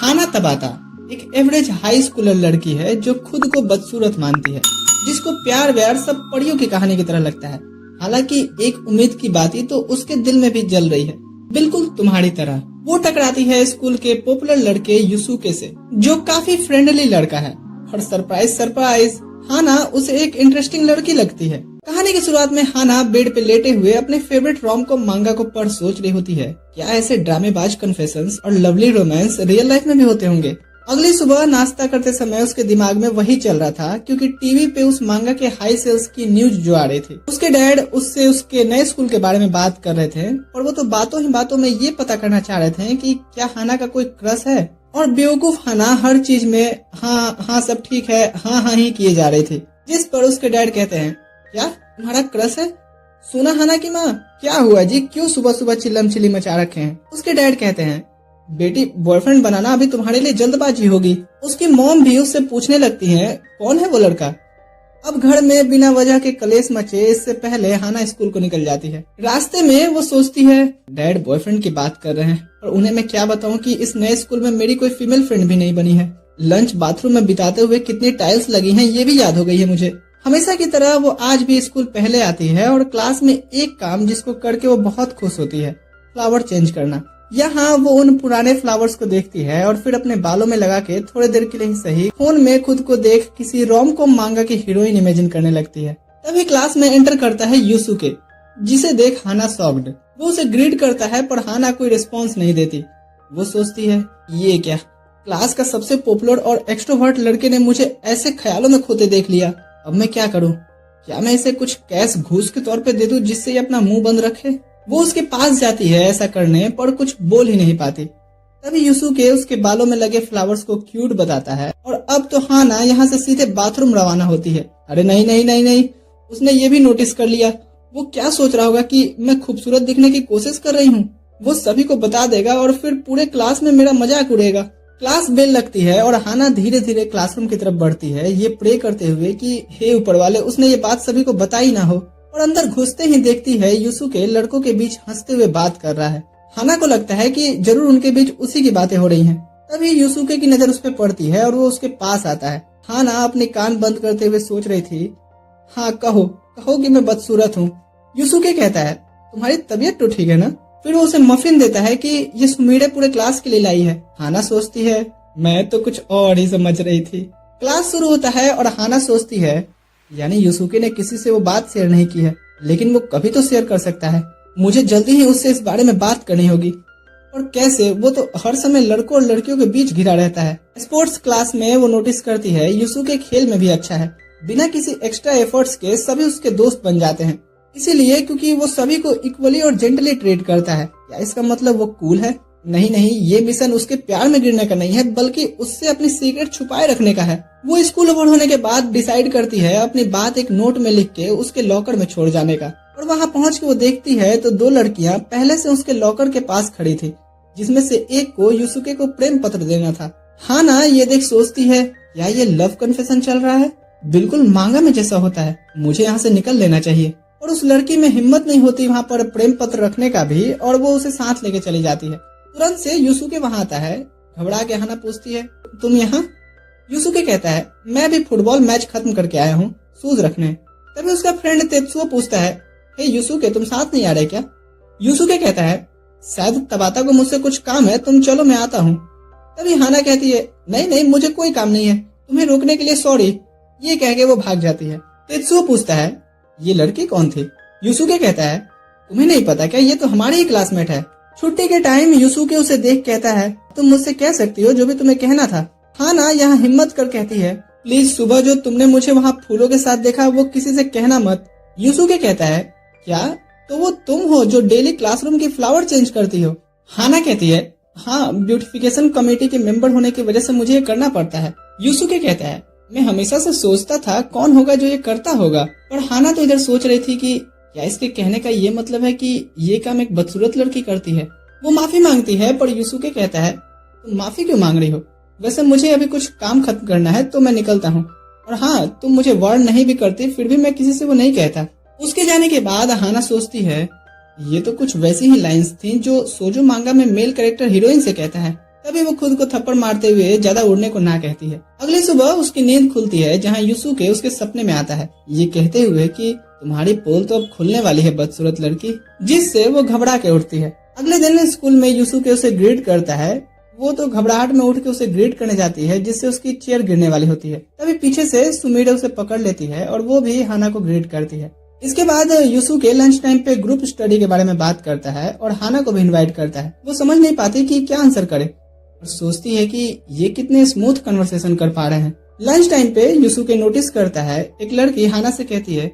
हाना तबाता एक average high Schuler लड़की है जो खुद को बदसूरत मानती है, जिसको प्यार व्यार सब परियों की कहानी की तरह लगता है। हालांकि एक उम्मीद की बाती तो उसके दिल में भी जल रही है, बिल्कुल तुम्हारी तरह। वो टकराती है स्कूल के पॉपुलर लड़के यूसुके से, जो काफी फ्रेंडली लड़का है, और सरप्राइज हाना उसे एक इंटरेस्टिंग लड़की लगती है। कहानी की शुरुआत में हाना बेड पे लेटे हुए अपने फेवरेट रोम कॉम मांगा को पढ़ सोच रही होती है, क्या ऐसे ड्रामेबाज कन्फेशंस और लवली रोमांस रियल लाइफ में भी होते होंगे। अगली सुबह नाश्ता करते समय उसके दिमाग में वही चल रहा था, क्योंकि टीवी पे उस मांगा के हाई सेल्स की न्यूज जो आ रही थी। उसके डैड उससे उसके नए स्कूल के बारे में बात कर रहे थे, और वो तो बातों ही बातों में ये पता करना चाह रहे थे कि क्या हाना का कोई क्रश है। और बेवकूफ हाना हर चीज में हाँ सब ठीक है, हाँ ही किए जा रही थी। जिस पर उसके डैड कहते हैं, क्या तुम्हारा क्रश है? सुना हाना की माँ, क्या हुआ जी, क्यों सुबह सुबह चिल्लम चिल्ली मचा रखे हैं? उसके डैड कहते हैं, बेटी बॉयफ्रेंड बनाना अभी तुम्हारे लिए जल्दबाजी होगी। उसकी मॉम भी उससे पूछने लगती है, कौन है वो लड़का? अब घर में बिना वजह के कलेश मचे, इससे पहले हाना स्कूल को निकल जाती है। रास्ते में वो सोचती है, डैड बॉयफ्रेंड की बात कर रहे हैं, और उन्हें मैं क्या बताऊं कि इस नए स्कूल में मेरी कोई फीमेल फ्रेंड भी नहीं बनी है। लंच बाथरूम में बिताते हुए कितनी टाइल्स लगी हैं ये भी याद हो गई है मुझे। हमेशा की तरह वो आज भी स्कूल पहले आती है, और क्लास में एक काम जिसको करके वो बहुत खुश होती है, फ्लावर चेंज करना। यहाँ वो उन पुराने फ्लावर्स को देखती है और फिर अपने बालों में लगा के थोड़ी देर के लिए ही सही फोन में खुद को देख किसी रोम कॉम मांगा की हीरोइन इमेजिन करने लगती है। तभी क्लास में एंटर करता है यूसुके, जिसे देख हाना शॉक्ड। वो उसे ग्रीट करता है, पर हाना कोई रिस्पॉन्स नहीं देती। वो सोचती है, ये क्या, क्लास का सबसे पॉपुलर और एक्सट्रोवर्ट लड़के ने मुझे ऐसे ख्यालों में खोते देख लिया। अब मैं क्या करूं? क्या मैं इसे कुछ कैश घूस के तौर पे दे दूं जिससे ये अपना मुंह बंद रखे? वो उसके पास जाती है ऐसा करने, पर कुछ बोल ही नहीं पाती। तभी यूसुके उसके बालों में लगे फ्लावर्स को क्यूट बताता है, और अब तो हाना यहाँ से सीधे बाथरूम रवाना होती है। अरे नहीं, उसने ये भी नोटिस कर लिया। वो क्या सोच रहा होगा कि मैं खूबसूरत दिखने की कोशिश कर रही हूँ। वो सभी को बता देगा और फिर पूरे क्लास में मेरा मजाक उड़ेगा। क्लास बेल लगती है और हाना धीरे धीरे क्लासरूम की तरफ बढ़ती है, ये प्रे करते हुए कि हे ऊपर वाले, उसने ये बात सभी को बताई ना हो। और अंदर घुसते ही देखती है यूसुके लड़कों के बीच हंसते हुए बात कर रहा है। हाना को लगता है कि जरूर उनके बीच उसी की बातें हो रही हैं। तभी यूसुके की नजर उस पर पड़ती है और वो उसके पास आता है। हाना अपने कान बंद करते हुए सोच रही थी, हाँ कहो कि मैं बदसूरत हूँ। यूसुके कहता है, तुम्हारी तबीयत तो ठीक है ना? फिर वो उसे मफिन देता है कि ये सुमीड़े पूरे क्लास के लिए लाई है। हाना सोचती है, मैं तो कुछ और ही समझ रही थी। क्लास शुरू होता है और हाना सोचती है, यानी यूसुके ने किसी से वो बात शेयर नहीं की है, लेकिन वो कभी तो शेयर कर सकता है। मुझे जल्दी ही उससे इस बारे में बात करनी होगी। और कैसे? वो तो हर समय लड़कों और लड़कियों के बीच घिरा रहता है। स्पोर्ट्स क्लास में वो नोटिस करती है यूसुके खेल में भी अच्छा है। बिना किसी एक्स्ट्रा एफर्ट्स के सभी उसके दोस्त बन जाते हैं, इसीलिए क्योंकि वो सभी को इक्वली और जेंटली ट्रीट करता है। क्या इसका मतलब वो कूल है? नहीं, ये मिशन उसके प्यार में गिरने का नहीं है, बल्कि उससे अपनी सीक्रेट छुपाए रखने का है। वो स्कूल ओवर होने के बाद डिसाइड करती है अपनी बात एक नोट में लिख के उसके लॉकर में छोड़ जाने का। और वहाँ पहुँच के वो देखती है तो दो लड़कियाँ पहले से उसके लॉकर के पास खड़ी थी, जिसमें से एक को यूसुके को प्रेम पत्र देना था। हाना ये देख सोचती है, क्या ये लव कन्फेशन चल रहा है? बिल्कुल मांगा में जैसा होता है, मुझे यहाँ से निकल लेना चाहिए। और उस लड़की में हिम्मत नहीं होती वहाँ पर प्रेम पत्र रखने का भी, और वो उसे साथ लेके चली जाती है। तुरंत से यूसुके वहाँ आता है। घबरा के हाना पूछती है, तुम यहाँ? यूसुके कहता है, मैं भी फुटबॉल मैच खत्म करके आया हूँ, शूज रखने। तभी उसका फ्रेंड तेत्सुओ पूछता है, हे यूसुके, तुम साथ नहीं आ रहे क्या? यूसुके कहता है, शायद तबाता को मुझसे कुछ काम है, तुम चलो मैं आता हूँ। तभी हाना कहती है, नहीं मुझे कोई काम नहीं है, तुम्हें रोकने के लिए सॉरी। ये कह के वो भाग जाती है। तेत्सुओ पूछता है, ये लड़की कौन थी? यूसुके कहता है, तुम्हें नहीं पता क्या, ये तो हमारी ही क्लासमेट है। छुट्टी के टाइम यूसुके उसे देख कहता है, तुम मुझसे कह सकती हो जो भी तुम्हें कहना था। हाना यहाँ हिम्मत कर कहती है, प्लीज सुबह जो तुमने मुझे वहाँ फूलों के साथ देखा वो किसी से कहना मत। यूसुके कहता है, क्या? तो वो तुम हो जो डेली क्लासरूम की फ्लावर चेंज करती हो? हाना कहती है, हाँ, ब्यूटिफिकेशन कमेटी के मेंबर होने की वजह से मुझे ये करना पड़ता है। यूसुके कहता है, मैं हमेशा से सोचता था कौन होगा जो ये करता होगा। पर हाना तो इधर सोच रही थी कि क्या इसके कहने का ये मतलब है कि ये काम एक बदसूरत लड़की करती है। वो माफी मांगती है, पर यूसुके कहता है, तुम माफी क्यों मांग रही हो? वैसे मुझे अभी कुछ काम खत्म करना है तो मैं निकलता हूँ। और हाँ, तुम मुझे वार्न नहीं भी करती फिर भी मैं किसी से वो नहीं कहता। उसके जाने के बाद हाना सोचती है, ये तो कुछ वैसी ही लाइंस थी जो सोजो मांगा में मेल कैरेक्टर हीरोइन से कहता है। तभी वो खुद को थप्पड़ मारते हुए ज्यादा उड़ने को ना कहती है। अगली सुबह उसकी नींद खुलती है जहाँ यूसुके उसके सपने में आता है, ये कहते हुए कि तुम्हारी पोल तो अब खुलने वाली है बदसूरत लड़की, जिससे वो घबरा के उठती है। अगले दिन स्कूल में यूसुके उसे ग्रीट करता है। वो तो घबराहट में उठ के उसे ग्रीट करने जाती है, जिससे उसकी चेयर गिरने वाली होती है। तभी पीछे से सुमिरे उसे पकड़ लेती है और वो भी हाना को ग्रीट करती है। इसके बाद यूसुके लंच टाइम पे ग्रुप स्टडी के बारे में बात करता है और हाना को भी इनवाइट करता है। वो समझ नहीं पाती कि क्या आंसर करे और सोचती है कि ये कितने स्मूथ कन्वर्सेशन कर पा रहे हैं। लंच टाइम पे यूसुके नोटिस करता है एक लड़की हाना से कहती है,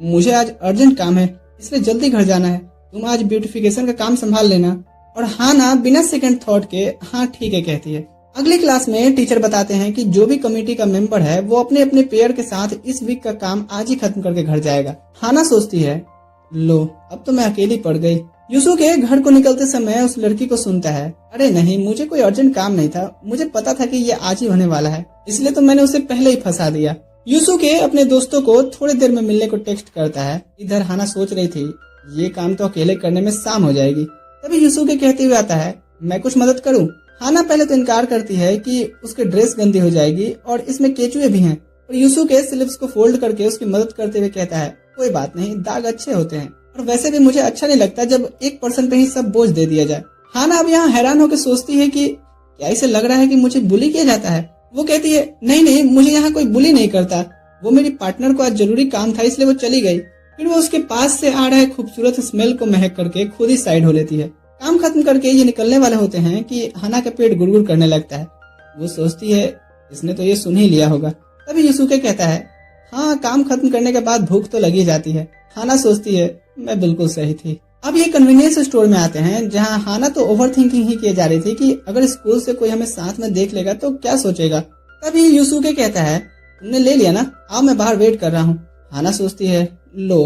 मुझे आज अर्जेंट काम है इसलिए जल्दी घर जाना है, तुम आज ब्यूटिफिकेशन का काम संभाल लेना। और हाना बिना सेकंड थॉट के हाँ ठीक है कहती है। अगली क्लास में टीचर बताते हैं कि जो भी कमेटी का मेंबर है वो अपने अपने पेयर के साथ इस वीक का काम आज ही खत्म करके घर जाएगा। हाना सोचती है, लो अब तो मैं अकेली पड़ गई। यूसुके घर को निकलते समय उस लड़की को सुनता है, अरे नहीं मुझे कोई अर्जेंट काम नहीं था, मुझे पता था कि ये आज ही होने वाला है, इसलिए तो मैंने उसे पहले ही फंसा दिया। यूसुके अपने दोस्तों को थोड़ी देर में मिलने को टेक्स्ट करता है। इधर हाना सोच रही थी ये काम तो अकेले करने में शाम हो जाएगी। तभी यूसुके कहते हुए आता है, मैं कुछ मदद करूं? हाना पहले तो इनकार करती है कि उसकी ड्रेस गंदी हो जाएगी और इसमें केचुए भी हैं। और यूसुके स्लीव्स को फोल्ड करके उसकी मदद करते हुए कहता है, कोई बात नहीं, दाग अच्छे होते हैं और वैसे भी मुझे अच्छा नहीं लगता जब एक पर्सन पे ही सब बोझ दे दिया जाए। हाना अब यहाँ हैरान होकर सोचती है कि क्या इसे लग रहा है कि मुझे बुली किया जाता है। वो कहती है, नहीं नहीं, मुझे यहाँ कोई बुली नहीं करता, वो मेरी पार्टनर को आज जरूरी काम था इसलिए वो चली गई। फिर वो उसके पास से आ रहे खूबसूरत स्मेल को महक करके खुद ही साइड हो लेती है। काम खत्म करके ये निकलने वाले होते हैं कि हाना का पेट गुड़गुड़ करने लगता है। वो सोचती है इसने तो ये सुन ही लिया होगा। तभी यूसुके कहता है, हाँ काम खत्म करने के बाद भूख तो लगी जाती है। हाना सोचती है मैं बिल्कुल सही थी। अब ये कन्वीनियंस स्टोर में आते हैं जहाँ हाना तो ओवर थिंकिंग ही किए जा रही थी कि अगर स्कूल से कोई हमें साथ में देख लेगा तो क्या सोचेगा। तभी यूसुके कहता है, तुमने ले लिया ना, आओ मैं बाहर वेट कर रहा हूँ। हाना सोचती है, लो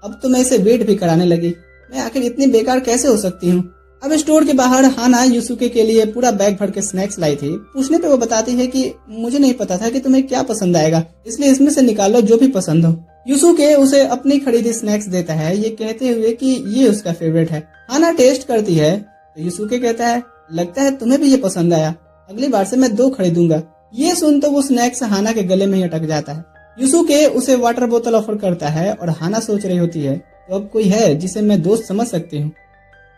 अब तो मैं इसे वेट भी कराने लगी, मैं आखिर इतनी बेकार कैसे हो सकती हूँ। अब स्टोर के बाहर हाना यूसुके के लिए पूरा बैग भर के स्नैक्स लाई थी। पूछने पे वो बताती है कि मुझे नहीं पता था कि तुम्हें क्या पसंद आएगा, इसलिए इसमें से निकालो जो भी पसंद हो। यूसुके उसे अपनी खरीदी स्नैक्स देता है, ये कहते हुए कि ये उसका फेवरेट है। हाना टेस्ट करती है तो यूसुके कहता है, लगता है तुम्हें भी ये पसंद आया, अगली बार से मैं 2 खरीदूंगा। ये सुन तो वो स्नैक्स हाना के गले में ही अटक जाता है। यूसुके उसे वाटर बोतल ऑफर करता है और हाना सोच रही होती है तो अब कोई है जिसे मैं दोस्त समझ सकती हूँ।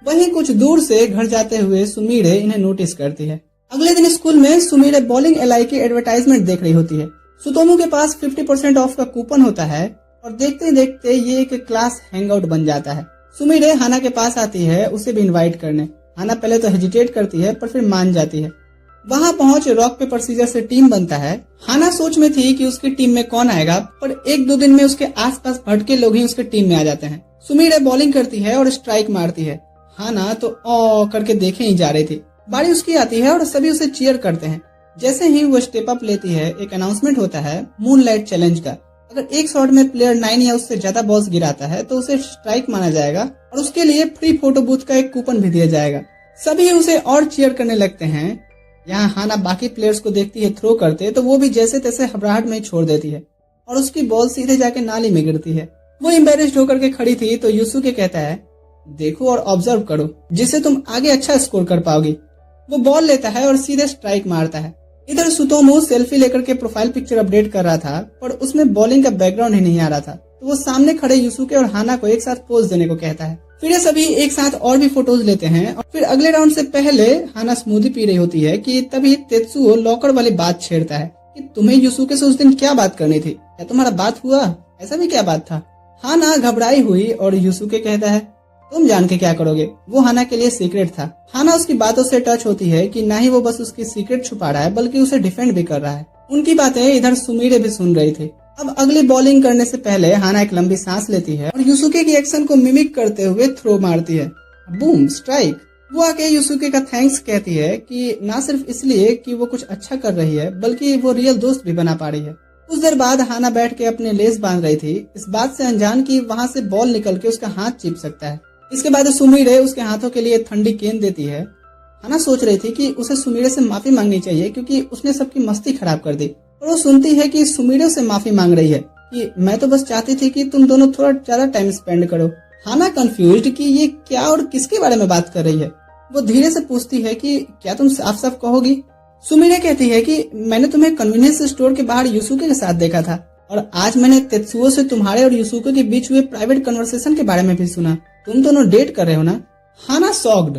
वहीं कुछ दूर से घर जाते हुए सुमिरे इन्हें नोटिस करती है। अगले दिन स्कूल में सुमिरे बॉलिंग एलाई की एडवर्टाइजमेंट देख रही होती है। सुतोमू के पास 50% ऑफ का कूपन होता है और देखते ही देखते ये एक क्लास हैंगआउट बन जाता है। सुमिरे हाना के पास आती है उसे भी इनवाइट करने। हाना पहले तो हेजिटेट करती है पर फिर मान जाती है। वहां पहुंच रॉक पेपर सीजर से टीम बनता है। हाना सोच में थी कि उसकी टीम में कौन आएगा, पर 1-2 दिन में उसके आसपास भटके लोग ही उसके टीम में आ जाते हैं। सुमिरे बॉलिंग करती है और स्ट्राइक मारती है। हाना तो ओ करके देखे ही जा रही थी। बारी उसकी आती है और सभी उसे चीयर करते हैं। जैसे ही वो स्टेप अप लेती है एक अनाउंसमेंट होता है मूनलाइट चैलेंज का। अगर एक शॉट में प्लेयर 9 या उससे ज्यादा बॉल्स गिराता है तो उसे स्ट्राइक माना जाएगा और उसके लिए फ्री फोटो बूथ का एक कूपन भी दिया जाएगा। सभी उसे और चीयर करने लगते हैं। यहाँ हाना बाकी प्लेयर्स को देखती है थ्रो करते तो वो भी जैसे तैसे घबराहट में छोड़ देती है और उसकी बॉल सीधे जाके नाली में गिरती है। वो एम्बेरेस्ड होकर के खड़ी थी तो यूसुके कहता है, देखो और ऑब्जर्व करो जिससे तुम आगे अच्छा स्कोर कर पाओगी। वो बॉल लेता है और सीधे स्ट्राइक मारता है। इधर सुतोमू सेल्फी लेकर के प्रोफाइल पिक्चर अपडेट कर रहा था पर उसमें बॉलिंग का बैकग्राउंड ही नहीं आ रहा था, तो वो सामने खड़े यूसुके और हाना को एक साथ पोज देने को कहता है। फिर ये सभी एक साथ और भी फोटोज लेते हैं और फिर अगले राउंड से पहले हाना स्मूदी पी रही होती है कि तभी तेत्सुओ लॉकर वाली बात छेड़ता है कि तुम्हें यूसुके से उस दिन क्या बात करनी थी, क्या तुम्हारा बात हुआ, ऐसा भी क्या बात था। हाना घबराई हुई और यूसुके कहता है, तुम जान के क्या करोगे, वो हाना के लिए सीक्रेट था। हाना उसकी बातों से टच होती है कि ना ही वो बस उसकी सीक्रेट छुपा रहा है बल्कि उसे डिफेंड भी कर रहा है। उनकी बातें इधर सुमिरे भी सुन रही थी। अब अगली बॉलिंग करने से पहले हाना एक लंबी सांस लेती है और यूसुके की एक्शन को मिमिक करते हुए थ्रो मारती है। Boom, strike. वो आके यूसुके का थैंक्स कहती है कि ना सिर्फ इसलिए कि वो कुछ अच्छा कर रही है बल्कि वो रियल दोस्त भी बना पा रही है। कुछ देर बाद हाना बैठ के अपने लेस बांध रही थी, इस बात से अनजान कि वहाँ से बॉल निकल के उसका हाथ चिप सकता है। इसके बाद सुमिरे उसके हाथों के लिए ठंडी केन देती है। हाना सोच रही थी कि उसे सुमिरे से माफी मांगनी चाहिए क्योंकि उसने सबकी मस्ती खराब कर दी, और वो सुनती है कि सुमिरे से माफी मांग रही है कि मैं तो बस चाहती थी कि तुम दोनों थोड़ा ज्यादा टाइम स्पेंड करो। हाना कंफ्यूज्ड कि ये क्या और किसके बारे में बात कर रही है। वो धीरे से पूछती है कि क्या तुम साफ साफ कहोगी। सुमिरे कहती है कि मैंने तुम्हें कन्वीनियंस स्टोर के बाहर युसुके के साथ देखा था और आज मैंने तेत्सुओ से तुम्हारे और युसुके के बीच हुए प्राइवेट कन्वर्सेशन के बारे में भी सुना। तुम दोनों डेट कर रहे हो ना। हाना शॉक्ड।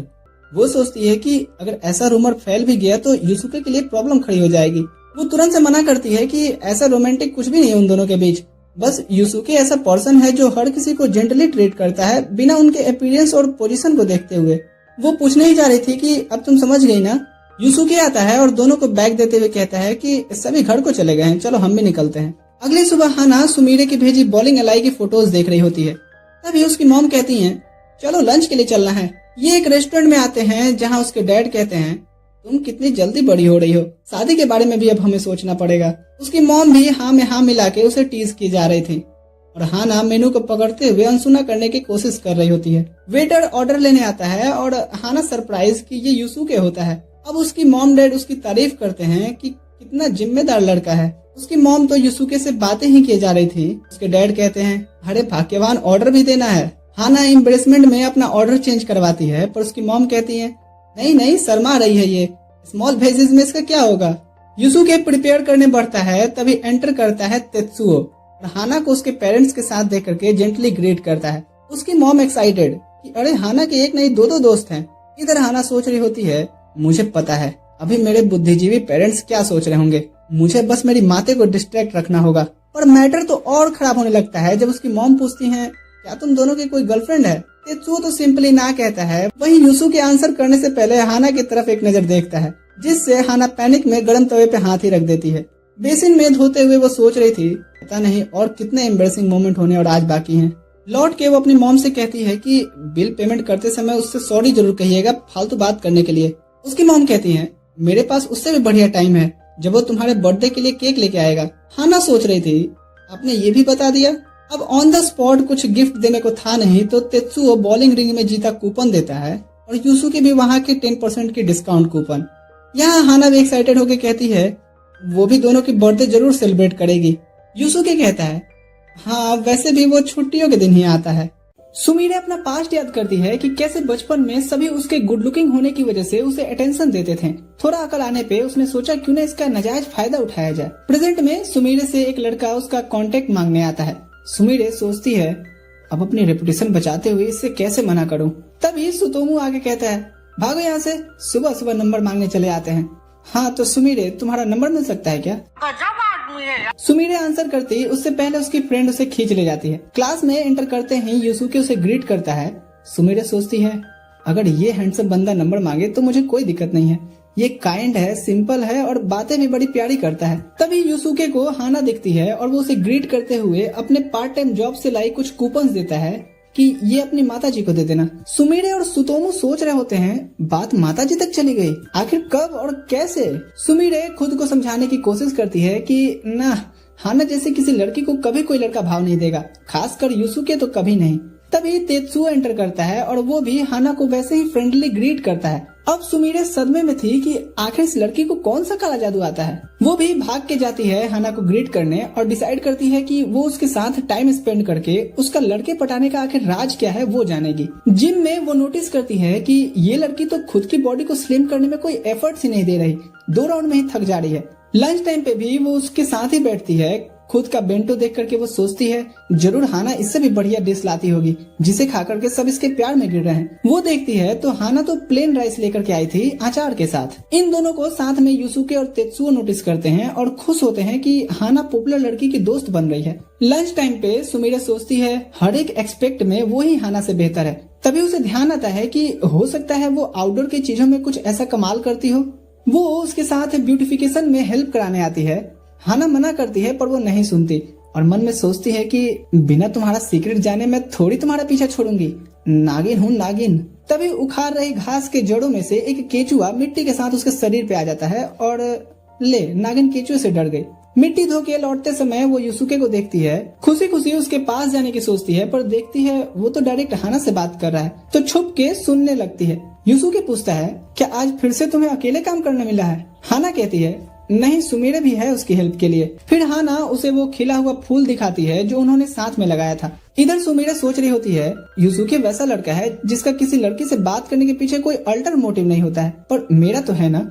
वो सोचती है कि अगर ऐसा रूमर फैल भी गया तो युसुके के लिए प्रॉब्लम खड़ी हो जाएगी। वो तुरंत से मना करती है कि ऐसा रोमांटिक कुछ भी नहीं है उन दोनों के बीच। बस युसुके ऐसा पर्सन है जो हर किसी को जेंटली ट्रीट करता है बिना उनके अपीयरेंस और पोजीशन को देखते हुए। वो पूछने ही जा रही थी कि अब तुम समझ गई ना। युसुके आता है और दोनों को बैग देते हुए कहता है कि सभी घर को चले गए हैं, चलो हम भी निकलते हैं। अगली सुबह हाना सुमिरे की भेजी बॉलिंग एलाई की फोटोज देख रही होती है। तभी उसकी मॉम कहती है चलो लंच के लिए चलना है। ये एक रेस्टोरेंट में आते हैं जहाँ उसके डैड कहते हैं तुम कितनी जल्दी बड़ी हो रही हो, शादी के बारे में भी अब हमें सोचना पड़ेगा। उसकी मॉम भी हाँ में हाँ मिला के उसे टीज की जा रही थी और हाना मेनू को पकड़ते हुए अनसुना करने की कोशिश कर रही होती है। वेटर ऑर्डर लेने आता है और हाना सरप्राइज कि ये युसुके होता है। अब उसकी मॉम डैड उसकी तारीफ करते हैं कि कितना जिम्मेदार लड़का है। उसकी मॉम तो युसुके से बातें ही किए जा रही थी। उसके डैड कहते हैं अरे भाग्यवान, ऑर्डर भी देना है। हाना एम्बेरसमेंट में अपना ऑर्डर चेंज करवाती है पर उसकी मॉम कहती है नहीं नहीं, शर्मा रही है ये, स्मॉल वेजेस में इसका क्या होगा। युसुके प्रिपेयर करने बढ़ता है तभी एंटर करता है तेत्सुओ और हाना को उसके पेरेंट्स के साथ देख करके जेंटली ग्रीट करता है। उसकी मॉम एक्साइटेड कि अरे हाना के एक नहीं दो दोस्त हैं। इधर हाना सोच रही होती है मुझे पता है अभी मेरे बुद्धिजीवी पेरेंट्स क्या सोच रहे होंगे, मुझे बस मेरी माते को डिस्ट्रैक्ट रखना होगा। पर मैटर तो और खराब होने लगता है जब उसकी मॉम पूछती है क्या तुम दोनों की कोई गर्लफ्रेंड है। तेत्सुओ तो सिंपली ना कहता है। वहीं युसुके आंसर करने से पहले हाना की तरफ एक नजर देखता है जिससे हाना पैनिक में गर्म तवे पे हाथ ही रख देती है। बेसिन में धोते हुए वो सोच रही थी पता नहीं और कितने एम्बैरेसिंग मोमेंट होने और आज बाकी हैं। लौट के वो अपनी मॉम से कहती है कि बिल पेमेंट करते समय उससे सॉरी जरूर कहिएगा फालतू बात करने के लिए। उसकी मॉम कहती है मेरे पास उससे भी बढ़िया टाइम है जब वो तुम्हारे बर्थडे के लिए केक लेके आएगा। हाना सोच रही थी आपने ये भी बता दिया। अब ऑन द स्पॉट कुछ गिफ्ट देने को था नहीं तो तेत्सुओ बॉलिंग रिंग में जीता कूपन देता है और युसुके भी वहाँ के 10% की डिस्काउंट कूपन। यहाँ हाना भी एक्साइटेड होकर कहती है वो भी दोनों की बर्थडे जरूर सेलिब्रेट करेगी। युसुके कहता है हाँ वैसे भी वो छुट्टियों के दिन ही आता है। सुमिरे अपना पास्ट याद करती है कि कैसे बचपन में सभी उसके गुड लुकिंग होने की वजह से उसे अटेंशन देते थे। थोड़ा अकल आने पे उसने सोचा क्यों न इसका नाजायज फायदा उठाया जाए। प्रेजेंट में सुमिरे से एक लड़का उसका कांटेक्ट मांगने आता है। सुमिरे सोचती है अब अपनी रेपुटेशन बचाते हुए इससे कैसे मना करूं। तभी सुतोमू आगे कहता है भागो यहाँ से, सुबह सुबह नंबर मांगने चले आते हैं। हाँ तो सुमिरे तुम्हारा नंबर मिल सकता है क्या। गजब आदमी है। सुमिरे आंसर करती उससे पहले उसकी फ्रेंड उसे खींच ले जाती है। क्लास में एंटर करते ही युसुके उसे ग्रीट करता है। सुमिरे सोचती है अगर ये हैंडसम बंदा नंबर मांगे तो मुझे कोई दिक्कत नहीं है, ये काइंड है, सिंपल है और बातें भी बड़ी प्यारी करता है। तभी युसुके को हाना दिखती है और वो उसे ग्रीट करते हुए अपने पार्ट टाइम जॉब से लाई कुछ कूपन्स देता है कि ये अपनी माताजी को दे देना। सुमिरे और सुतोमू सोच रहे होते हैं बात माताजी तक चली गई, आखिर कब और कैसे। सुमिरे खुद को समझाने की कोशिश करती है कि ना, हाना जैसे किसी लड़की को कभी कोई लड़का भाव नहीं देगा, खासकर युसुके तो कभी नहीं। तभी तेत्सुओ एंटर करता है और वो भी हाना को वैसे ही फ्रेंडली ग्रीट करता है। अब सुमिरे सदमे में थी कि आखिर इस लड़की को कौन सा काला जादू आता है। वो भी भाग के जाती है हाना को ग्रीट करने और डिसाइड करती है कि वो उसके साथ टाइम स्पेंड करके उसका लड़के पटाने का आखिर राज क्या है वो जानेगी। जिम में वो नोटिस करती है कि ये लड़की तो खुद की बॉडी को स्लिम करने में कोई एफर्ट्स ही नहीं दे रही, 2 राउंड में ही थक जा रही है। लंच टाइम पे भी वो उसके साथ ही बैठती है। खुद का बेंटो देख करके वो सोचती है जरूर हाना इससे भी बढ़िया डिश लाती होगी जिसे खा करके सब इसके प्यार में गिर रहे हैं। वो देखती है तो हाना तो प्लेन राइस लेकर के आई थी अचार के साथ। इन दोनों को साथ में युसुके और तेत्सुओ नोटिस करते हैं और खुश होते हैं कि हाना पॉपुलर लड़की की दोस्त बन रही है। लंच टाइम पे सुमिरे सोचती है हर एक एक्सपेक्ट में वो ही हाना से बेहतर है। तभी उसे ध्यान आता है कि हो सकता है वो आउटडोर की चीजों में कुछ ऐसा कमाल करती हो। वो उसके साथ ब्यूटिफिकेशन में हेल्प कराने आती है। हाना मना करती है पर वो नहीं सुनती और मन में सोचती है कि बिना तुम्हारा सीक्रेट जाने मैं थोड़ी तुम्हारा पीछा छोड़ूंगी, नागिन हूँ नागिन। तभी उखाड़ रही घास के जड़ों में से एक केचुआ मिट्टी के साथ उसके शरीर पे आ जाता है और ले नागिन केचुए से डर गई। मिट्टी धो के लौटते समय वो युसुके को देखती है। खुशी खुशी उसके पास जाने की सोचती है पर देखती है वो तो डायरेक्ट हाना से बात कर रहा है तो छुप के सुनने लगती है। युसुके पूछता है क्या आज फिर से तुम्हें अकेले काम करने मिला है। हाना कहती है नहीं, सुमिरे भी है उसकी हेल्प के लिए। फिर हाना उसे वो खिला हुआ फूल दिखाती है जो उन्होंने साथ में लगाया था। इधर सुमिरे सोच रही होती है यूसुके वैसा लड़का है जिसका किसी लड़की से बात करने के पीछे कोई अल्टर मोटिव नहीं होता है, पर मेरा तो है ना।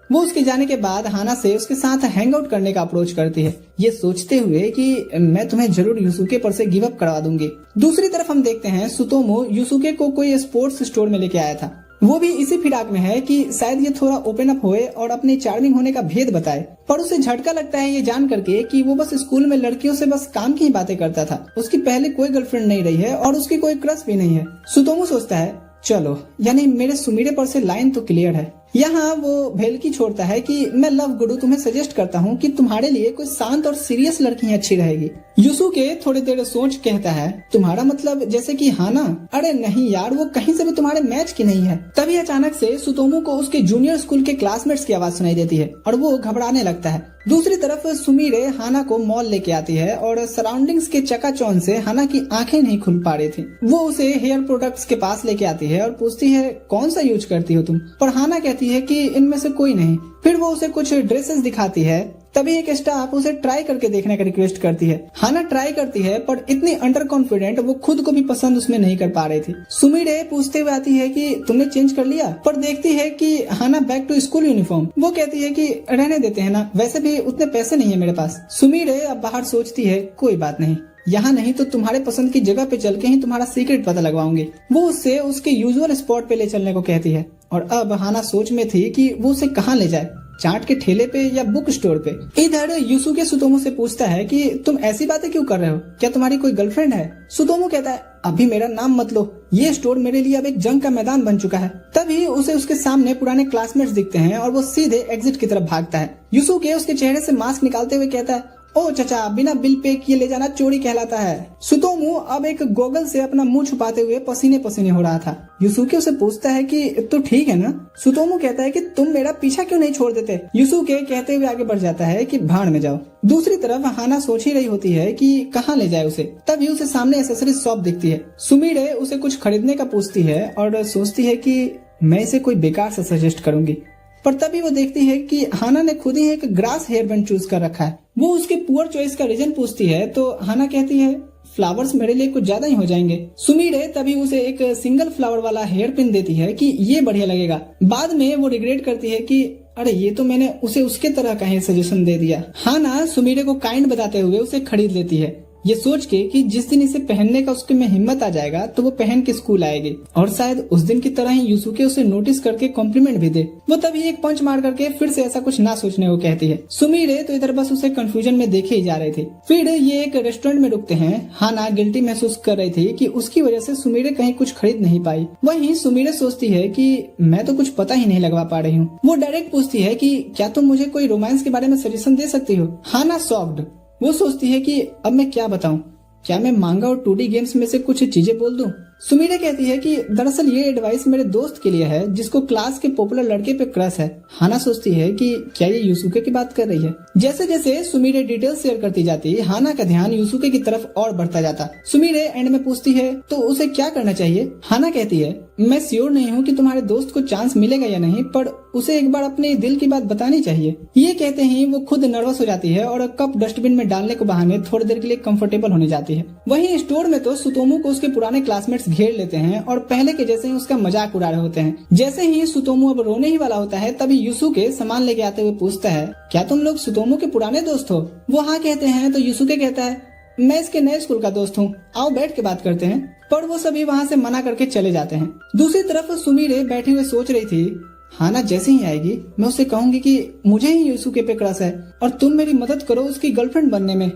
वो उसके जाने के बाद हाना से उसके साथ हैंग आउट करने का अप्रोच करती है, ये सोचते हुए कि मैं तुम्हें जरूर यूसुके पर से गिव अप करवा दूंगी। दूसरी तरफ हम देखते हैं सुतोमो यूसुके को कोई स्पोर्ट्स स्टोर में लेके आया था। वो भी इसी फिराक में है कि शायद ये थोड़ा ओपन अप होए और अपने चार्मिंग होने का भेद बताए, पर उसे झटका लगता है ये जान करके कि वो बस स्कूल में लड़कियों से बस काम की ही बातें करता था। उसकी पहले कोई गर्लफ्रेंड नहीं रही है और उसकी कोई क्रश भी नहीं है। सुतोमो सोचता है चलो, यानी मेरे सुमिरे पर से लाइन तो क्लियर है। यहाँ वो भेलकी छोड़ता है कि मैं लव गुरु तुम्हें सजेस्ट करता हूँ कि तुम्हारे लिए कोई शांत और सीरियस लड़की ही अच्छी रहेगी। यूसुके थोड़ी देर सोच कहता है तुम्हारा मतलब जैसे कि हाना? अरे नहीं यार, वो कहीं से भी तुम्हारे मैच की नहीं है। तभी अचानक से सुतोमो को उसके जूनियर स्कूल के क्लासमेट्स की आवाज सुनाई देती है और वो घबराने लगता है। दूसरी तरफ सुमिरे हाना को मॉल लेके आती है और सराउंडिंग्स के चकाचौंध से हाना की आंखें नहीं खुल पा रही थी। वो उसे हेयर प्रोडक्ट्स के पास लेके आती है और पूछती है कौन सा यूज करती हो तुम, पर हाना कहती है कि इनमें से कोई नहीं। फिर वो उसे कुछ ड्रेसेस दिखाती है। तभी एक स्टाफ उसे ट्राई करके देखने का रिक्वेस्ट करती है। हाना ट्राई करती है पर इतनी अंडर कॉन्फिडेंट वो खुद को भी पसंद उसमें नहीं कर पा रही थी। सुमिरे पूछते हुए आती है कि तुमने चेंज कर लिया, पर देखती है कि हाना बैक टू स्कूल यूनिफॉर्म। वो कहती है कि रहने देते हैं ना, वैसे भी उतने पैसे नहीं है मेरे पास। सुमिरे अब बाहर सोचती है कोई बात नहीं, यहाँ नहीं तो तुम्हारे पसंद की जगह पे चल के ही तुम्हारा सीक्रेट पता लगवाऊंगी। वो उससे उसके यूजुअल स्पॉट पे ले चलने को कहती है और अब हाना सोच में थी कि वो उसे कहाँ ले जाए, चाट के ठेले पे या बुक स्टोर पे। इधर यूसुके सुतोमो से पूछता है कि तुम ऐसी बातें क्यों कर रहे हो, क्या तुम्हारी कोई गर्लफ्रेंड है? सुतोमो कहता है अभी मेरा नाम मत लो, ये स्टोर मेरे लिए अब एक जंग का मैदान बन चुका है। तभी उसे उसके सामने पुराने क्लासमेट्स दिखते हैं और वो सीधे एग्जिट की तरफ भागता है। यूसुके उसके चेहरे से मास्क निकालते हुए कहता है ओ चचा, बिना बिल पे किए ले जाना चोरी कहलाता है। सुतोमो अब एक गोगल से अपना मुंह छुपाते हुए पसीने पसीने हो रहा था। यूसुके उसे पूछता है कि तो ठीक है ना? सुतोमो कहता है कि तुम मेरा पीछा क्यों नहीं छोड़ देते? यूसुके कहते हुए आगे बढ़ जाता है कि भाड़ में जाओ। दूसरी तरफ हाना सोच ही रही होती है कि कहाँ ले जाए उसे। तभी उसे सामने एसेसरीज शॉप दिखती है। सुमिरे उसे कुछ खरीदने का पूछती है और सोचती है कि मैं इसे कोई बेकार सा सजेस्ट करूंगी, पर तभी वो देखती है कि हाना ने खुद ही एक ग्रास हेयर बैंड चूज कर रखा है। वो उसके पुअर चॉइस का रीजन पूछती है तो हाना कहती है फ्लावर्स मेरे लिए कुछ ज्यादा ही हो जाएंगे। सुमिरे तभी उसे एक सिंगल फ्लावर वाला हेयर पिन देती है कि ये बढ़िया लगेगा। बाद में वो रिग्रेट करती है कि अरे ये तो मैंने उसे उसके तरह का ही सजेशन दे दिया। हाना सुमिरे को काइंड बताते हुए उसे खरीद लेती है, ये सोच के कि जिस दिन इसे पहनने का उसके में हिम्मत आ जाएगा तो वो पहन के स्कूल आएगी और शायद उस दिन की तरह ही यूसुके उसे नोटिस करके कॉम्प्लीमेंट भी दे। वो तभी एक पंच मार करके फिर से ऐसा कुछ ना सोचने को कहती है। सुमिरे तो इधर बस उसे कंफ्यूजन में देखे ही जा रहे थे। फिर ये एक रेस्टोरेंट में रुकते हैं। हाना गिल्टी महसूस कर रही थी कि उसकी वजह से सुमिरे कहीं कुछ खरीद नहीं पाई। वहीं सुमिरे सोचती है कि मैं तो कुछ पता ही नहीं लगवा पा रही हूँ। वो डायरेक्ट पूछती है कि क्या तुम मुझे कोई रोमांस के बारे में सजेशन दे सकती हो? हाना शॉक्ड। वो सोचती है कि अब मैं क्या बताऊं, क्या मैं मांगा और 2D गेम्स में से कुछ चीजें बोल दूं? सुमिरे कहती है कि दरअसल ये एडवाइस मेरे दोस्त के लिए है जिसको क्लास के पॉपुलर लड़के पे क्रश है। हाना सोचती है कि क्या ये यूसुके की बात कर रही है। जैसे जैसे सुमिरे डिटेल शेयर करती जाती, हाना का ध्यान यूसुके की तरफ और बढ़ता जाता। सुमिरे एंड में पूछती है तो उसे क्या करना चाहिए? हाना कहती है मैं श्योर नहीं हूँ कि तुम्हारे दोस्त को चांस मिलेगा या नहीं, पर उसे एक बार अपने दिल की बात बतानी चाहिए। ये कहते ही वो खुद नर्वस हो जाती है और कप डस्टबिन में डालने को बहाने थोड़ी देर के लिए कंफर्टेबल होने जाती है। वहीं स्टोर में तो सुतोमो को उसके पुराने क्लासमेट्स घेर लेते हैं और पहले के जैसे ही उसका मजाक उड़ा रहे होते हैं। जैसे ही सुतोमो अब रोने ही वाला होता है तभी यूसुके सामान लेके आते हुए पूछता है क्या तुम लोग सुतोमो के पुराने दोस्त हो? वो हाँ कहते हैं तो यूसुके कहता है मैं इसके नए स्कूल का दोस्त हूँ, आओ बैठ के बात करते हैं। पर वो सभी वहाँ से मना करके चले जाते हैं। दूसरी तरफ सुमिरे बैठी हुए सोच रही थी हाना जैसे ही आएगी मैं उसे कहूंगी कि मुझे ही यूसुके पे क्रश है और तुम मेरी मदद करो उसकी गर्लफ्रेंड बनने में,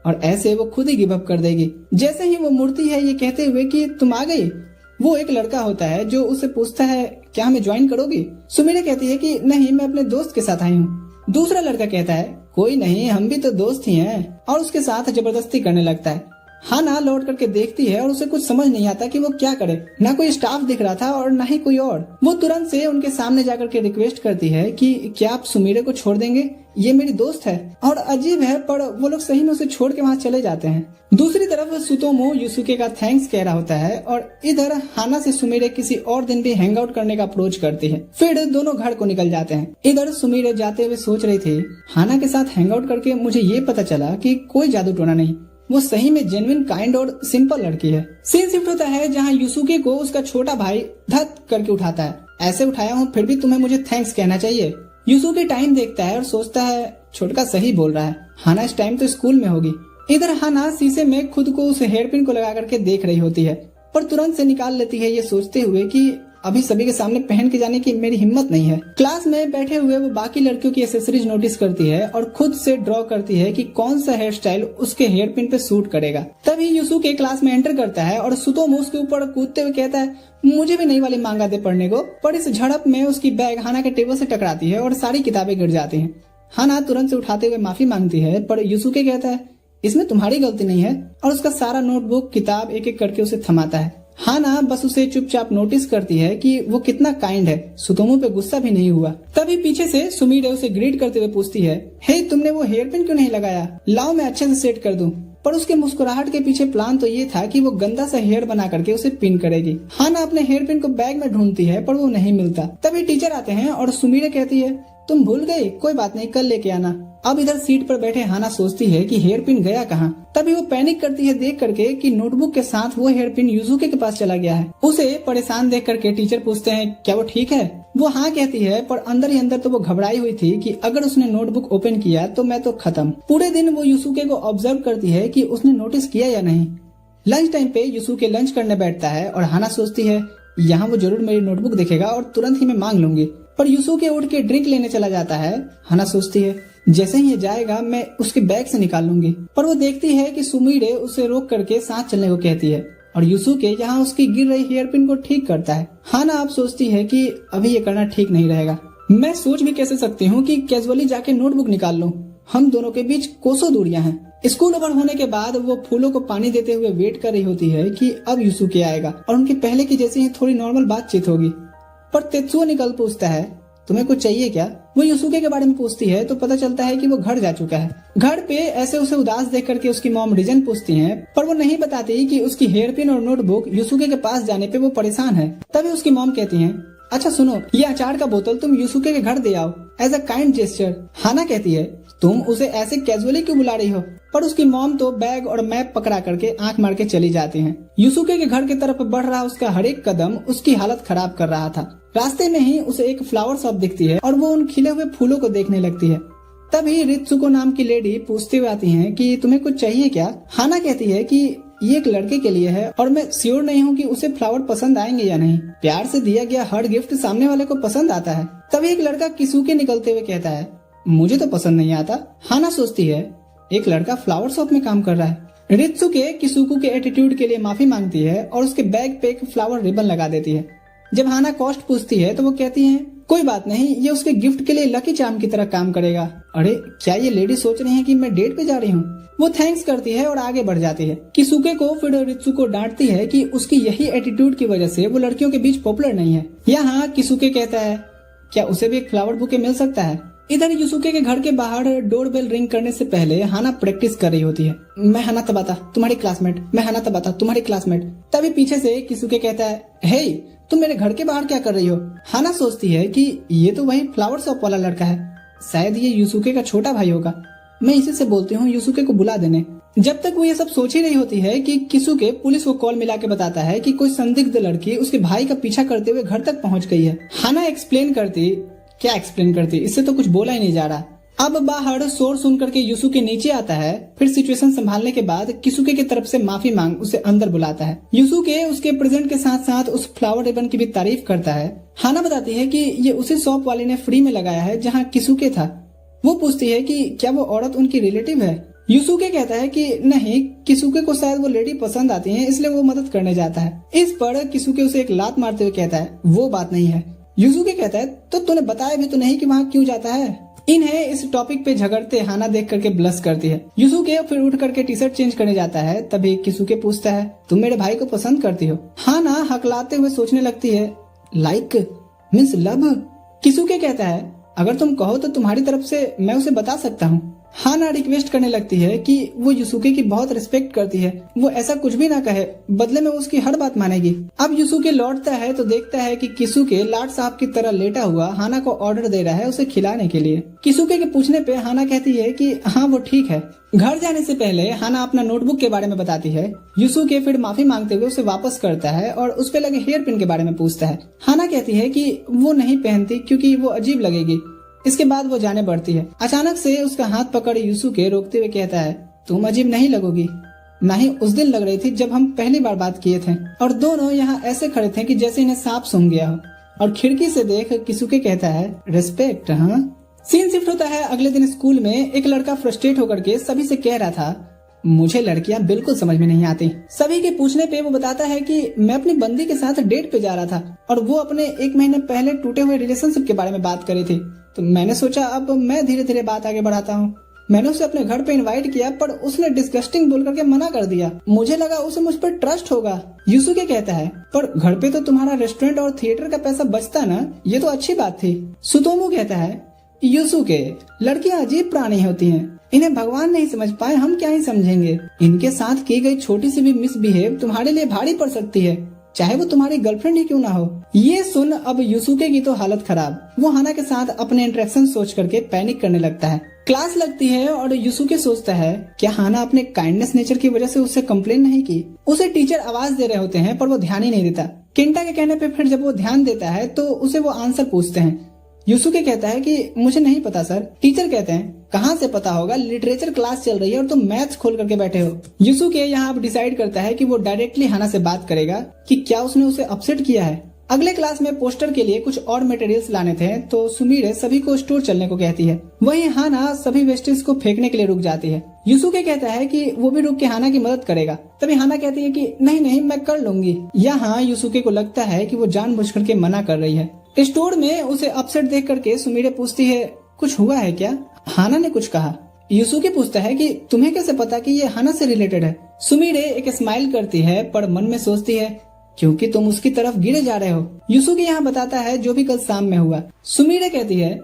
और ऐसे वो खुद ही गिव अप कर देगी। जैसे ही वो मुड़ती है ये कहते हुए कि तुम आ गई, वो एक लड़का होता है जो उसे पूछता है क्या हमें ज्वाइन करोगी? सुमिरे कहती है कि नहीं, मैं अपने दोस्त के साथ आई हूँ। दूसरा लड़का कहता है कोई नहीं, हम भी तो दोस्त ही हैं, और उसके साथ जबरदस्ती करने लगता है। हाना लौट करके देखती है और उसे कुछ समझ नहीं आता कि वो क्या करे। ना कोई स्टाफ दिख रहा था और ना ही कोई और। वो तुरंत से उनके सामने जाकर के रिक्वेस्ट करती है कि क्या आप सुमिरे को छोड़ देंगे, ये मेरी दोस्त है। और अजीब है पर वो लोग सही में उसे छोड़ के वहाँ चले जाते हैं। दूसरी तरफ सुतोमो यूसुके का थैंक्स कह रहा होता है और इधर हाना से सुमिरे किसी और दिन भी हैंग आउट करने का अप्रोच करती है। फिर दोनों घर को निकल जाते हैं। इधर सुमिरे जाते हुए सोच रही थी हाना के साथ हैंग आउट करके मुझे ये पता चला कि कोई जादू टोना नहीं, वो सही में जेन्युइन, काइंड और सिंपल लड़की है। सीन शिफ्ट होता है जहाँ युसुके को उसका छोटा भाई धत करके उठाता है। ऐसे उठाया हूँ फिर भी तुम्हें मुझे थैंक्स कहना चाहिए। युसुके टाइम देखता है और सोचता है छोटका सही बोल रहा है, हाना इस टाइम तो स्कूल में होगी। इधर हाना शीशे में खुद को उस हेयरपिन को लगा करके देख रही होती है, पर तुरंत से निकाल लेती है, ये सोचते हुए कि अभी सभी के सामने पहन के जाने की मेरी हिम्मत नहीं है। क्लास में बैठे हुए वो बाकी लड़कियों की एक्सेसरीज नोटिस करती है और खुद से ड्रॉ करती है कि कौन सा हेयर स्टाइल उसके हेयर पिन पे सूट करेगा। तभी युसुके क्लास में एंटर करता है और सुतोमो उसके ऊपर कूदते हुए कहता है मुझे भी नई वाली मांगा दे पढ़ने को। पर इस झड़प में उसकी बैग हाना के टेबल से टकराती है और सारी किताबें गिर जाती हैं। हाना तुरंत से उठाते हुए माफी मांगती है, पर युसुके कहता है इसमें तुम्हारी गलती नहीं है और उसका सारा नोटबुक किताब एक एक करके उसे थमाता है। हाना बस उसे चुपचाप नोटिस करती है कि वो कितना काइंड है, सुतोमो पे गुस्सा भी नहीं हुआ। तभी पीछे से सुमीरे उसे ग्रीट करते हुए पूछती है, हे तुमने वो हेयर पिन क्यों नहीं लगाया, लाओ मैं अच्छे से सेट कर दूं। पर उसके मुस्कुराहट के पीछे प्लान तो ये था कि वो गंदा सा हेयर बना करके उसे पिन करेगी। हाना अपने हेयर पिन को बैग में ढूंढती है पर वो नहीं मिलता। तभी टीचर आते हैं और सुमीरे कहती है तुम भूल गई, कोई बात नहीं कल लेके आना। अब इधर सीट पर बैठे हाना सोचती है कि हेयर पिन गया कहाँ। तभी वो पैनिक करती है देख करके कि नोटबुक के साथ वो हेयर पिन युसुके के पास चला गया है। उसे परेशान देख करके टीचर पूछते हैं क्या वो ठीक है। वो हाँ कहती है, पर अंदर ही अंदर तो वो घबराई हुई थी कि अगर उसने नोटबुक ओपन किया तो मैं तो खत्म। पूरे दिन वो युसुके को ऑब्जर्व करती है कि उसने नोटिस किया या नहीं। लंच टाइम पे युसुके लंच करने बैठता है और हाना सोचती है यहाँ वो जरूर मेरी नोटबुक देखेगा और तुरंत ही मैं मांग लूंगी। पर युसुके उठ के ड्रिंक लेने चला जाता है। हाना सोचती है जैसे ही ये जाएगा मैं उसके बैग से निकाल लूंगी। पर वो देखती है कि सुमीरे उसे रोक करके साथ चलने को कहती है और युसुके यहाँ उसकी गिर रही हेयर पिन को ठीक करता है। हाना अब सोचती है कि अभी ये करना ठीक नहीं रहेगा। मैं सोच भी कैसे सकती हूँ कि कैजुअली जाके नोटबुक निकाल लूं। हम दोनों के बीच कोसों दूरियां हैं। स्कूल ओवर होने के बाद वो फूलों को पानी देते हुए वेट कर रही होती है कि अब युसुके आएगा और उनकी पहले की जैसी ही थोड़ी नॉर्मल बातचीत होगी। पर तेत्सुओ निकल पूछता है तुम्हें कुछ चाहिए क्या। वो युसुके के बारे में पूछती है तो पता चलता है कि वो घर जा चुका है। घर पे ऐसे उसे उदास देख करके उसकी मॉम रीजन पूछती है, पर वो नहीं बताती कि उसकी हेयर पिन और नोटबुक युसुके के पास जाने पे वो परेशान है। तभी उसकी मॉम कहती है अच्छा सुनो, ये अचार का बोतल तुम युसुके के घर दे आओ एज अ काइंड जेस्चर। हाना कहती है तुम उसे ऐसे कैजुअली क्यों बुला रही हो। पर उसकी मॉम तो बैग और मैप पकड़ा करके आंख मार के चली जाती हैं। युसुके के घर की तरफ बढ़ रहा उसका हर एक कदम उसकी हालत खराब कर रहा था। रास्ते में ही उसे एक फ्लावर शॉप दिखती है और वो उन खिले हुए फूलों को देखने लगती है। तभी रित्सुको नाम की लेडी पूछते हुए आती हैं कि तुम्हें कुछ चाहिए क्या। हाना कहती है कि ये एक लड़के के लिए है और मैं श्योर नहीं हूँ कि उसे फ्लावर पसंद आएंगे या नहीं। प्यार से दिया गया हर गिफ्ट सामने वाले को पसंद आता है। तभी एक लड़का किसुके निकलते हुए कहता है मुझे तो पसंद नहीं आता। हाना सोचती है एक लड़का फ्लावर शॉप में काम कर रहा है। रित्सुके किसुको के एटीट्यूड के लिए माफी मांगती है और उसके बैग पे एक फ्लावर रिबन लगा देती है। जब हाना कॉस्ट पूछती है तो वो कहती है कोई बात नहीं, ये उसके गिफ्ट के लिए लकी चार्म की तरह काम करेगा। अरे क्या ये लेडी सोच रही है कि मैं डेट पे जा रही हूँ। वो थैंक्स करती है और आगे बढ़ जाती है। किसुके को फिर रित्सुको डांटती है कि उसकी यही एटीट्यूड की वजह से वो लड़कियों के बीच पॉपुलर नहीं है। यहाँ किसुके कहता है क्या उसे भी एक फ्लावर बुके मिल सकता है। इधर युसुके के घर के बाहर डोरबेल रिंग करने से पहले हाना प्रैक्टिस कर रही होती है। मैं हाना तबाता तुम्हारी क्लासमेट, मैं हाना तबाता तुम्हारी क्लासमेट। तभी पीछे से किसुके कहता है हे तुम मेरे घर के बाहर क्या कर रही हो। हाना सोचती है कि ये तो वही फ्लावर शॉप वाला लड़का है, शायद ये युसुके का छोटा भाई होगा। मैं इसी से बोलती हूँ युसुके को बुला देने। जब तक वो ये सब सोच ही रही होती है कि किसुके पुलिस को कॉल मिला के बताता है कि कोई संदिग्ध लड़की उसके भाई का पीछा करते हुए घर तक पहुंच गई है। हाना एक्सप्लेन करती, इससे तो कुछ बोला ही नहीं जा रहा। अब बाहर शोर सुन करके युसुके नीचे आता है। फिर सिचुएशन संभालने के बाद किसुके की तरफ से माफी मांग उसे अंदर बुलाता है। युसुके उसके प्रेजेंट के साथ साथ उस फ्लावर रिबन की भी तारीफ करता है। हाना बताती है कि ये उसी शॉप वाले ने फ्री में लगाया है जहाँ किसुके था। वो पूछती है कि क्या वो औरत उनकी रिलेटिव है। युसुके कहता है कि नहीं, किसुके को शायद वो लेडी पसंद आती है इसलिए वो मदद करने जाता है। इस पर किसुके उसे एक लात मारते हुए कहता है वो बात नहीं है। युसुके कहता है तो तूने बताया भी तो नहीं कि वहाँ क्यों जाता है। इन्हें इस टॉपिक पे झगड़ते हाना देख करके ब्लश करती है। युसुके फिर उठ करके टी शर्ट चेंज करने जाता है। तभी किसुके पूछता है तुम मेरे भाई को पसंद करती हो। हाना हकलाते हुए सोचने लगती है लाइक मीन्स लव। किसुके कहता है अगर तुम कहो तो तुम्हारी तरफ से मैं उसे बता सकता हूँ। हाना रिक्वेस्ट करने लगती है कि वो युसुके की बहुत रिस्पेक्ट करती है, वो ऐसा कुछ भी ना कहे, बदले में उसकी हर बात मानेगी। अब युसुके लौटता है तो देखता है कि किसुके लाट साहब की तरह लेटा हुआ हाना को ऑर्डर दे रहा है उसे खिलाने के लिए। किसुके के पूछने पे हाना कहती है कि हाँ वो ठीक है। घर जाने से पहले हाना अपना नोटबुक के बारे में बताती है। युसुके फिर माफी मांगते हुए उसे वापस करता है और उस पे लगे हेयर पिन के बारे में पूछता है। हाना कहती है कि वो नहीं पहनती क्योंकि वो अजीब लगेगी। इसके बाद वो जाने बढ़ती है। अचानक से उसका हाथ पकड़ युसुके रोकते हुए कहता है, तुम अजीब नहीं लगोगी, ना ही उस दिन लग रही थी जब हम पहली बार बात किए थे। और दोनों यहाँ ऐसे खड़े थे कि जैसे इन्हें सांप सूंघ गया हो। और खिड़की से देख किसुके कहता है, रिस्पेक्ट। हाँ। सीन शिफ्ट होता है अगले दिन स्कूल में। एक लड़का फ्रस्ट्रेट होकर के सभी से कह रहा था, मुझे लड़कियां बिल्कुल समझ में नहीं आती। सभी के पूछने पे वो बताता है कि मैं अपनी बंदी के साथ डेट पे जा रहा था और वो अपने 1 महीने पहले टूटे हुए रिलेशनशिप के बारे में बात करी थी। तो मैंने सोचा अब मैं धीरे धीरे बात आगे बढ़ाता हूँ। मैंने उसे अपने घर पे इनवाइट किया पर उसने डिस्गस्टिंग बोल करके मना कर दिया। मुझे लगा उसे मुझ पर ट्रस्ट होगा। युसुके कहता है, पर घर पे तो तुम्हारा रेस्टोरेंट और थिएटर का पैसा बचता ना, ये तो अच्छी बात थी। सुतोमू कहता है, युसुके, लड़कियां अजीब प्राणी होती हैं, इन्हें भगवान नहीं समझ पाए, हम क्या ही समझेंगे। इनके साथ की गई छोटी सी भी मिसबिहेव तुम्हारे लिए भारी पड़ सकती है, चाहे वो तुम्हारी गर्लफ्रेंड ही क्यों ना हो। ये सुन अब युसुके की तो हालत खराब। वो हाना के साथ अपने इंटरेक्शन सोच करके पैनिक करने लगता है। क्लास लगती है और युसुके सोचता है, क्या हाना अपने काइंडनेस नेचर की वजह से उससे कंप्लेन नहीं की। उसे टीचर आवाज दे रहे होते हैं पर वो ध्यान ही नहीं देता। केंटा के कहने पे फिर जब वो ध्यान देता है तो उसे वो आंसर पूछते हैं। युसुके कहता है कि मुझे नहीं पता सर। टीचर कहते हैं, कहाँ से पता होगा, लिटरेचर क्लास चल रही है और तुम मैथ्स खोल करके बैठे हो। युसुके यहाँ अब डिसाइड करता है कि वो डायरेक्टली हाना से बात करेगा कि क्या उसने उसे अपसेट किया है। अगले क्लास में पोस्टर के लिए कुछ और मटेरियल्स लाने थे तो सुमीरे सभी को स्टोर चलने को कहती है। वहीं हाना सभी वेस्टेज को फेंकने के लिए रुक जाती है। युसुके कहता है कि वो भी रुक के हाना की मदद करेगा। तभी हाना कहती है कि नहीं नहीं मैं कर लूंगी। यहाँ युसुके को लगता है कि वो जानबूझ करके मना कर रही है। स्टोर में उसे अपसेट देख करके सुमीरे पूछती है, कुछ हुआ है क्या? हाना ने कुछ कहा। युसुके पूछता है कि तुम्हें कैसे पता कि ये हाना से रिलेटेड है? सुमीरे एक स्माइल करती है पर मन में सोचती है, क्योंकि तुम उसकी तरफ गिरे जा रहे हो। युसुके यहाँ बताता है जो भी कल शाम में हुआ। सुमीरे कहती है,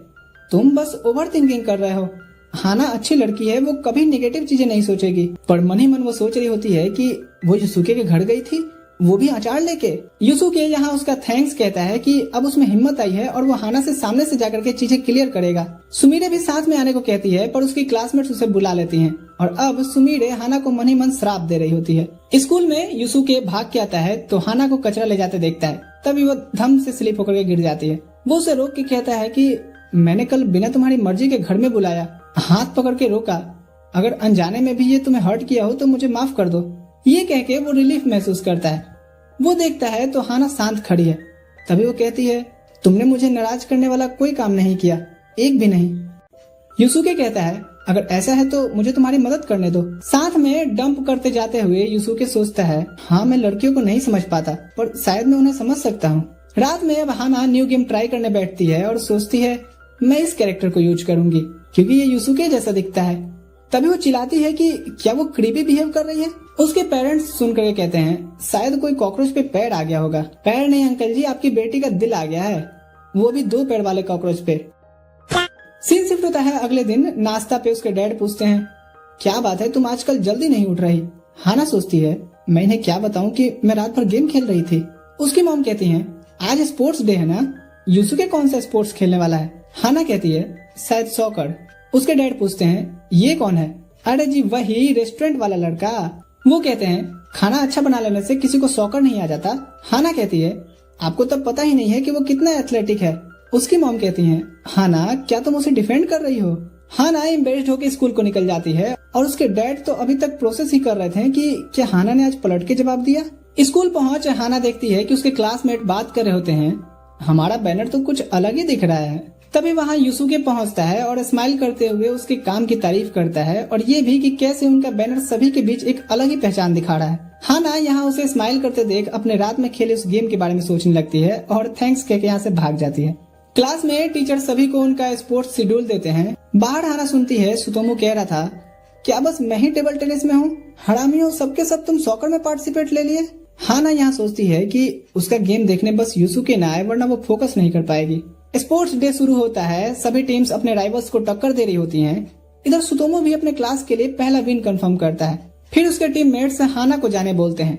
तुम बस ओवर थिंकिंग कर रहे हो। हाना अच्छी लड़की है, वो कभी नेगेटिव चीजें नहीं सोचेगी। पर मन ही मन वो सोच रही होती है कि वो युसुके के घर गई थी, वो भी अचार लेके। युसुके यहाँ उसका थैंक्स कहता है कि अब उसमें हिम्मत आई है और वो हाना से सामने से जाकर के चीजें क्लियर करेगा। सुमीरे भी साथ में आने को कहती है पर उसकी क्लासमेट्स उसे बुला लेती हैं और अब सुमीरे हाना को मन ही मन श्राप दे रही होती है। स्कूल में युसुके भाग के आता है तो हाना को कचरा ले जाते देखता है। तभी वो धम से स्लिप होकर के गिर जाती है। वो उसे रोक के कहता है कि मैंने कल बिना तुम्हारी मर्जी के घर में बुलाया, हाथ पकड़ के रोका, अगर अनजाने में भी ये तुम्हें हर्ट किया हो तो मुझे माफ कर दो। ये कह के वो रिलीफ महसूस करता है। वो देखता है तो हाना शांत खड़ी है। तभी वो कहती है, तुमने मुझे नाराज करने वाला कोई काम नहीं किया, एक भी नहीं। युसुके कहता है, अगर ऐसा है तो मुझे तुम्हारी मदद करने दो। साथ में डंप करते जाते हुए युसुके सोचता है, हाँ मैं लड़कियों को नहीं समझ पाता पर शायद मैं उन्हें समझ सकता हूँ। रात में अब हाना न्यू गेम ट्राई करने बैठती है और सोचती है मैं इस कैरेक्टर को यूज करूंगी क्योंकि ये युसुके जैसा दिखता है। तभी वो चिल्लाती है कि क्या वो क्रीपी बिहेव कर रही है। उसके पेरेंट्स सुन कर कहते हैं, शायद कोई कॉकरोच पे पैर आ गया होगा। पैर नहीं अंकल जी, आपकी बेटी का दिल आ गया है, वो भी 2 पैर वाले कॉकरोच पे। सीन शिफ्ट होता है अगले दिन। नाश्ता पे उसके डैड पूछते हैं, क्या बात है तुम आजकल जल्दी नहीं उठ रही? हाना सोचती है, मैं इन्हें क्या बताऊं कि मैं रात भर गेम खेल रही थी। उसकी मॉम कहती है, आज स्पोर्ट्स डे है ना, युसुके कौन सा स्पोर्ट्स खेलने वाला है? हाना कहती है, शायद सॉकर। उसके डैड पूछते हैं, ये कौन है? अरे जी वही रेस्टोरेंट वाला लड़का। वो कहते हैं, खाना अच्छा बना लेने से किसी को सॉकर नहीं आ जाता। हाना कहती है, आपको तब पता ही नहीं है कि वो कितना एथलेटिक है। उसकी मॉम कहती है, हाना क्या तुम उसे डिफेंड कर रही हो? हाना एम्बेरस्ड होकर स्कूल को निकल जाती है और उसके डैड तो अभी तक प्रोसेस ही कर रहे थे कि क्या हाना ने आज पलट के जवाब दिया। स्कूल पहुंच हाना देखती है कि उसके क्लासमेट बात कर रहे होते हैं, हमारा बैनर तो कुछ अलग ही दिख रहा है। तभी वहाँ युसुके पहुँचता है और स्माइल करते हुए उसके काम की तारीफ करता है और ये भी कि कैसे उनका बैनर सभी के बीच एक अलग ही पहचान दिखा रहा है। हाना यहाँ उसे स्माइल करते देख अपने रात में खेले उस गेम के बारे में सोचने लगती है और थैंक्स कह के यहाँ से भाग जाती है। क्लास में टीचर सभी को उनका स्पोर्ट्स शेड्यूल देते हैं। बाहर हाना सुनती है, सुतोमू कह रहा था, क्या बस मैं ही टेबल टेनिस में हूँ? हरामियों, सबके सब तुम सॉकर में पार्टिसिपेट ले लिए। हाना यहाँ सोचती है कि उसका गेम देखने बस युसुके ना आए वरना वो फोकस नहीं कर पाएगी। स्पोर्ट्स डे शुरू होता है। सभी टीम्स अपने राइवल्स को टक्कर दे रही होती हैं। इधर सुतोमो भी अपने क्लास के लिए पहला विन कंफर्म करता है। फिर उसके टीममेट्स हाना को जाने बोलते हैं।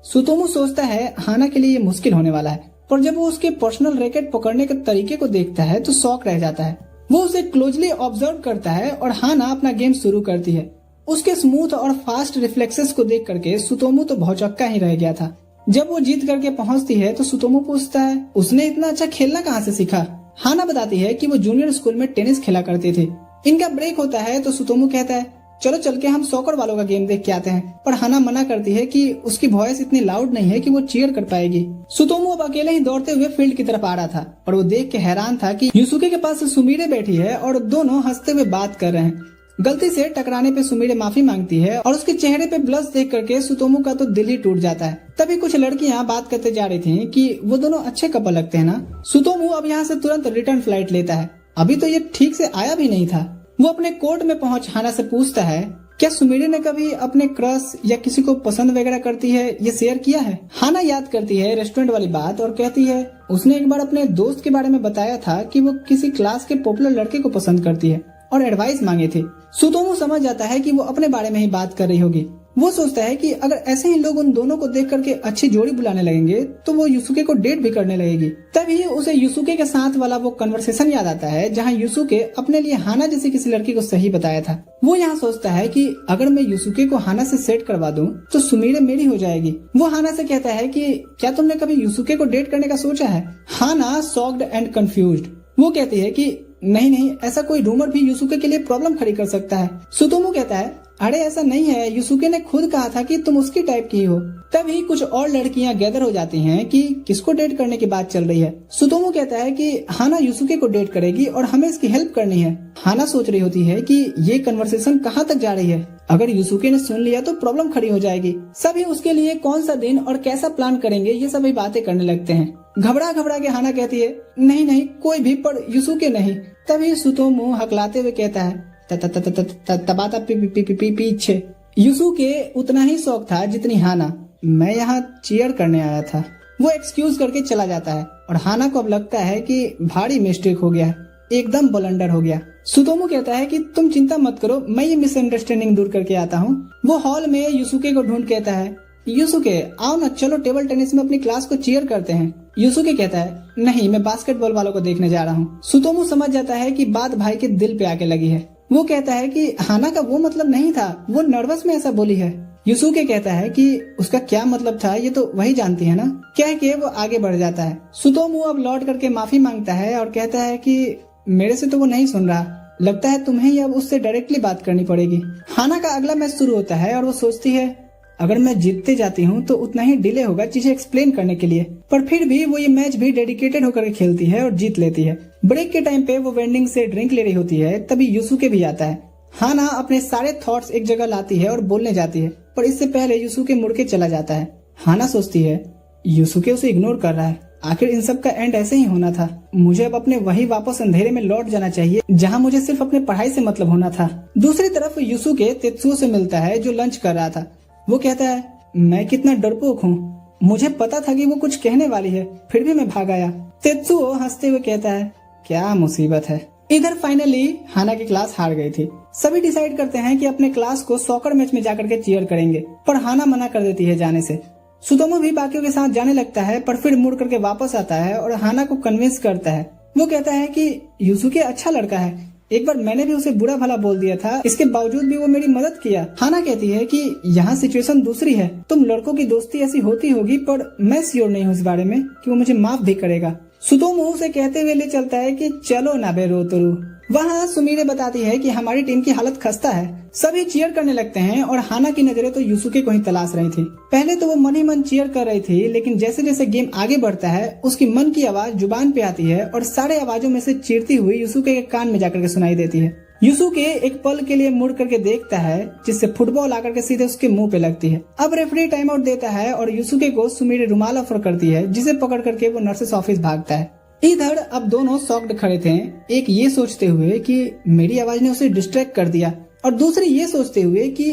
सुतोमो सोचता है हाना के लिए ये मुश्किल होने वाला है, पर जब वो उसके पर्सनल रैकेट पकड़ने के तरीके को देखता है तो शॉक रह जाता है। वो उसे क्लोजली ऑब्जर्व करता है और हाना अपना गेम शुरू करती है। उसके स्मूथ और फास्ट रिफ्लेक्सेस को देख करके सुतोमो तो भौचक्का ही रह गया था। जब वो जीत करके पहुंचती है तो सुतोमो पूछता है उसने इतना अच्छा खेलना कहाँ से सीखा। हाना बताती है कि वो जूनियर स्कूल में टेनिस खेला करती थी। इनका ब्रेक होता है तो सुतोमो कहता है चलो चल के हम सॉकर वालों का गेम देख के आते हैं, पर हाना मना करती है कि उसकी वॉइस इतनी लाउड नहीं है कि वो चीयर कर पाएगी। सुतोमो अब अकेले ही दौड़ते हुए फील्ड की तरफ आ रहा था और वो देख के हैरान था कि युसुके के पास सुमीरे बैठी है और दोनों हंसते हुए बात कर रहे हैं। गलती से टकराने पे सुमीरे माफी मांगती है और उसके चेहरे पे ब्लश देख करके सुतोमो का तो दिल ही टूट जाता है। तभी कुछ लड़कियां बात करते जा रही थी कि वो दोनों अच्छे कपल लगते हैं ना। सुतोमो अब यहाँ से तुरंत रिटर्न फ्लाइट लेता है। अभी तो ये ठीक से आया भी नहीं था। वो अपने कोर्ट में पहुंच हाना से पूछता है क्या सुमीरे ने कभी अपने क्रश या किसी को पसंद वगैरह करती है ये शेयर किया है। हाना याद करती है रेस्टोरेंट वाली बात और कहती है उसने एक बार अपने दोस्त के बारे में बताया था कि वो किसी क्लास के पॉपुलर लड़के को पसंद करती है और एडवाइस मांगे थे। सुतोमो समझ जाता है कि वो अपने बारे में ही बात कर रही होगी। वो सोचता है कि अगर ऐसे ही लोग उन दोनों को देख करके अच्छी जोड़ी बुलाने लगेंगे तो वो युसुके को डेट भी करने लगेगी। तभी उसे युसुके के साथ वाला वो कन्वर्सेशन याद आता है जहाँ युसुके अपने लिए हाना जैसी किसी लड़की को सही बताया था। वो यहाँ सोचता है कि अगर मैं युसुके को हाना से सेट करवा दूं तो सुमीरे मेरी हो जाएगी। वो हाना से कहता है कि क्या तुमने कभी युसुके को डेट करने का सोचा है। हाना शॉक्ड एंड कंफ्यूज्ड। वो कहती है कि नहीं, ऐसा कोई रूमर भी युसुके के लिए प्रॉब्लम खड़ी कर सकता है। सुतोमो कहता है अरे ऐसा नहीं है, युसुके ने खुद कहा था कि तुम उसकी टाइप की हो। तभी कुछ और लड़कियां गैदर हो जाती हैं कि किसको डेट करने की बात चल रही है। सुतोमो कहता है कि हाना युसुके को डेट करेगी और हमें इसकी हेल्प करनी है। हाना सोच रही होती है कि ये कन्वर्सेशन कहाँ तक जा रही है। अगर युसुके ने सुन लिया तो प्रॉब्लम खड़ी हो जाएगी। सभी उसके लिए कौन सा दिन और कैसा प्लान करेंगे ये सभी बातें करने लगते हैं। घबरा के हाना कहती है नहीं कोई भी, पर युसुके नहीं। तभी सुतोमो हकलाते हुए कहता है तबाता पीछे। युसुके उतना ही शौक था जितनी हाना। मैं यहाँ चीयर करने आया था। वो एक्सक्यूज करके चला जाता है और हाना को अब लगता है कि भारी मिस्टेक हो गया है, एकदम ब्लंडर हो गया। सुतोमो कहता है कि तुम चिंता मत करो, मैं ये मिसअंडरस्टैंडिंग दूर करके आता हूँ। वो हॉल में युसुके को ढूंढ कहता है युसुके आओ ना, चलो टेबल टेनिस में अपनी क्लास को चीयर करते हैं। युसुके कहता है नहीं, मैं बास्केटबॉल वालों को देखने जा रहा हूँ। सुतोमो समझ जाता है कि बात भाई के दिल पे आके लगी है। वो कहता है कि हाना का वो मतलब नहीं था, वो नर्वस में ऐसा बोली है। युसुके कहता है कि उसका क्या मतलब था ये तो वही जानती है ना। कह के वो आगे बढ़ जाता है। सुतोमो अब लौट करके माफी मांगता है और कहता है कि मेरे से तो वो नहीं सुन रहा, लगता है तुम्हें ही अब उससे डायरेक्टली बात करनी पड़ेगी। हाना का अगला मैच शुरू होता है और वो सोचती है अगर मैं जीतते जाती हूँ तो उतना ही डिले होगा चीजें एक्सप्लेन करने के लिए, पर फिर भी वो ये मैच भी डेडिकेटेड होकर खेलती है और जीत लेती है। ब्रेक के टाइम पे वो वेंडिंग से ड्रिंक ले रही होती है, तभी युसुके भी आता है। हाना अपने सारे थॉट्स एक जगह लाती है और बोलने जाती है, पर इससे पहले युसुके मुड़ के चला जाता है। हाना सोचती है युसुके उसे इग्नोर कर रहा है, आखिर इन सब का एंड ऐसे ही होना था। मुझे अब अपने वही वापस अंधेरे में लौट जाना चाहिए जहाँ मुझे सिर्फ अपने पढ़ाई से मतलब होना था। दूसरी तरफ युसुके तेत्सुओ से मिलता है जो लंच कर रहा था। वो कहता है मैं कितना डरपोक हूँ, मुझे पता था कि वो कुछ कहने वाली है, फिर भी मैं भाग आया। तेत्सुओ हंसते हुए कहता है क्या मुसीबत है। इधर फाइनली हाना की क्लास हार गई थी। सभी डिसाइड करते हैं कि अपने क्लास को सॉकर मैच में जाकर के चीयर करेंगे, पर हाना मना कर देती है जाने से। सुतोमो भी बाकियों के साथ जाने लगता है, पर फिर मुड़ करके वापस आता है और हाना को कन्विंस करता है। वो कहता है कि युसुके अच्छा लड़का है, एक बार मैंने भी उसे बुरा भला बोल दिया था, इसके बावजूद भी वो मेरी मदद किया। हाना कहती है कि यहाँ सिचुएशन दूसरी है, तुम लड़कों की दोस्ती ऐसी होती होगी, पर मैं श्योर नहीं हूँ इस बारे में कि वो मुझे माफ भी करेगा। सुतोमो उसे कहते हुए ले चलता है कि चलो ना बे रोतरू। वहाँ सुमीरे बताती है कि हमारी टीम की हालत खस्ता है। सभी चीयर करने लगते हैं और हाना की नजरें तो युसुके को ही तलाश रही थी। पहले तो वो मन ही मन चीयर कर रही थी, लेकिन जैसे जैसे गेम आगे बढ़ता है उसकी मन की आवाज जुबान पे आती है और सारे आवाजों में से चीरती हुई युसुके के कान में जाकर के सुनाई देती है। युसुके एक पल के लिए मुड़ करके देखता है, जिससे फुटबॉल आकर के सीधे उसके मुंह पे लगती है। अब रेफरी टाइम आउट देता है और युसुके को सुमीरे रुमाल ऑफर करती है, जिसे पकड़ करके वो नर्सेस ऑफिस भागता है। इधर अब दोनों शॉक्ड खड़े थे, एक ये सोचते हुए कि मेरी आवाज ने उसे डिस्ट्रैक्ट कर दिया और दूसरी ये सोचते हुए कि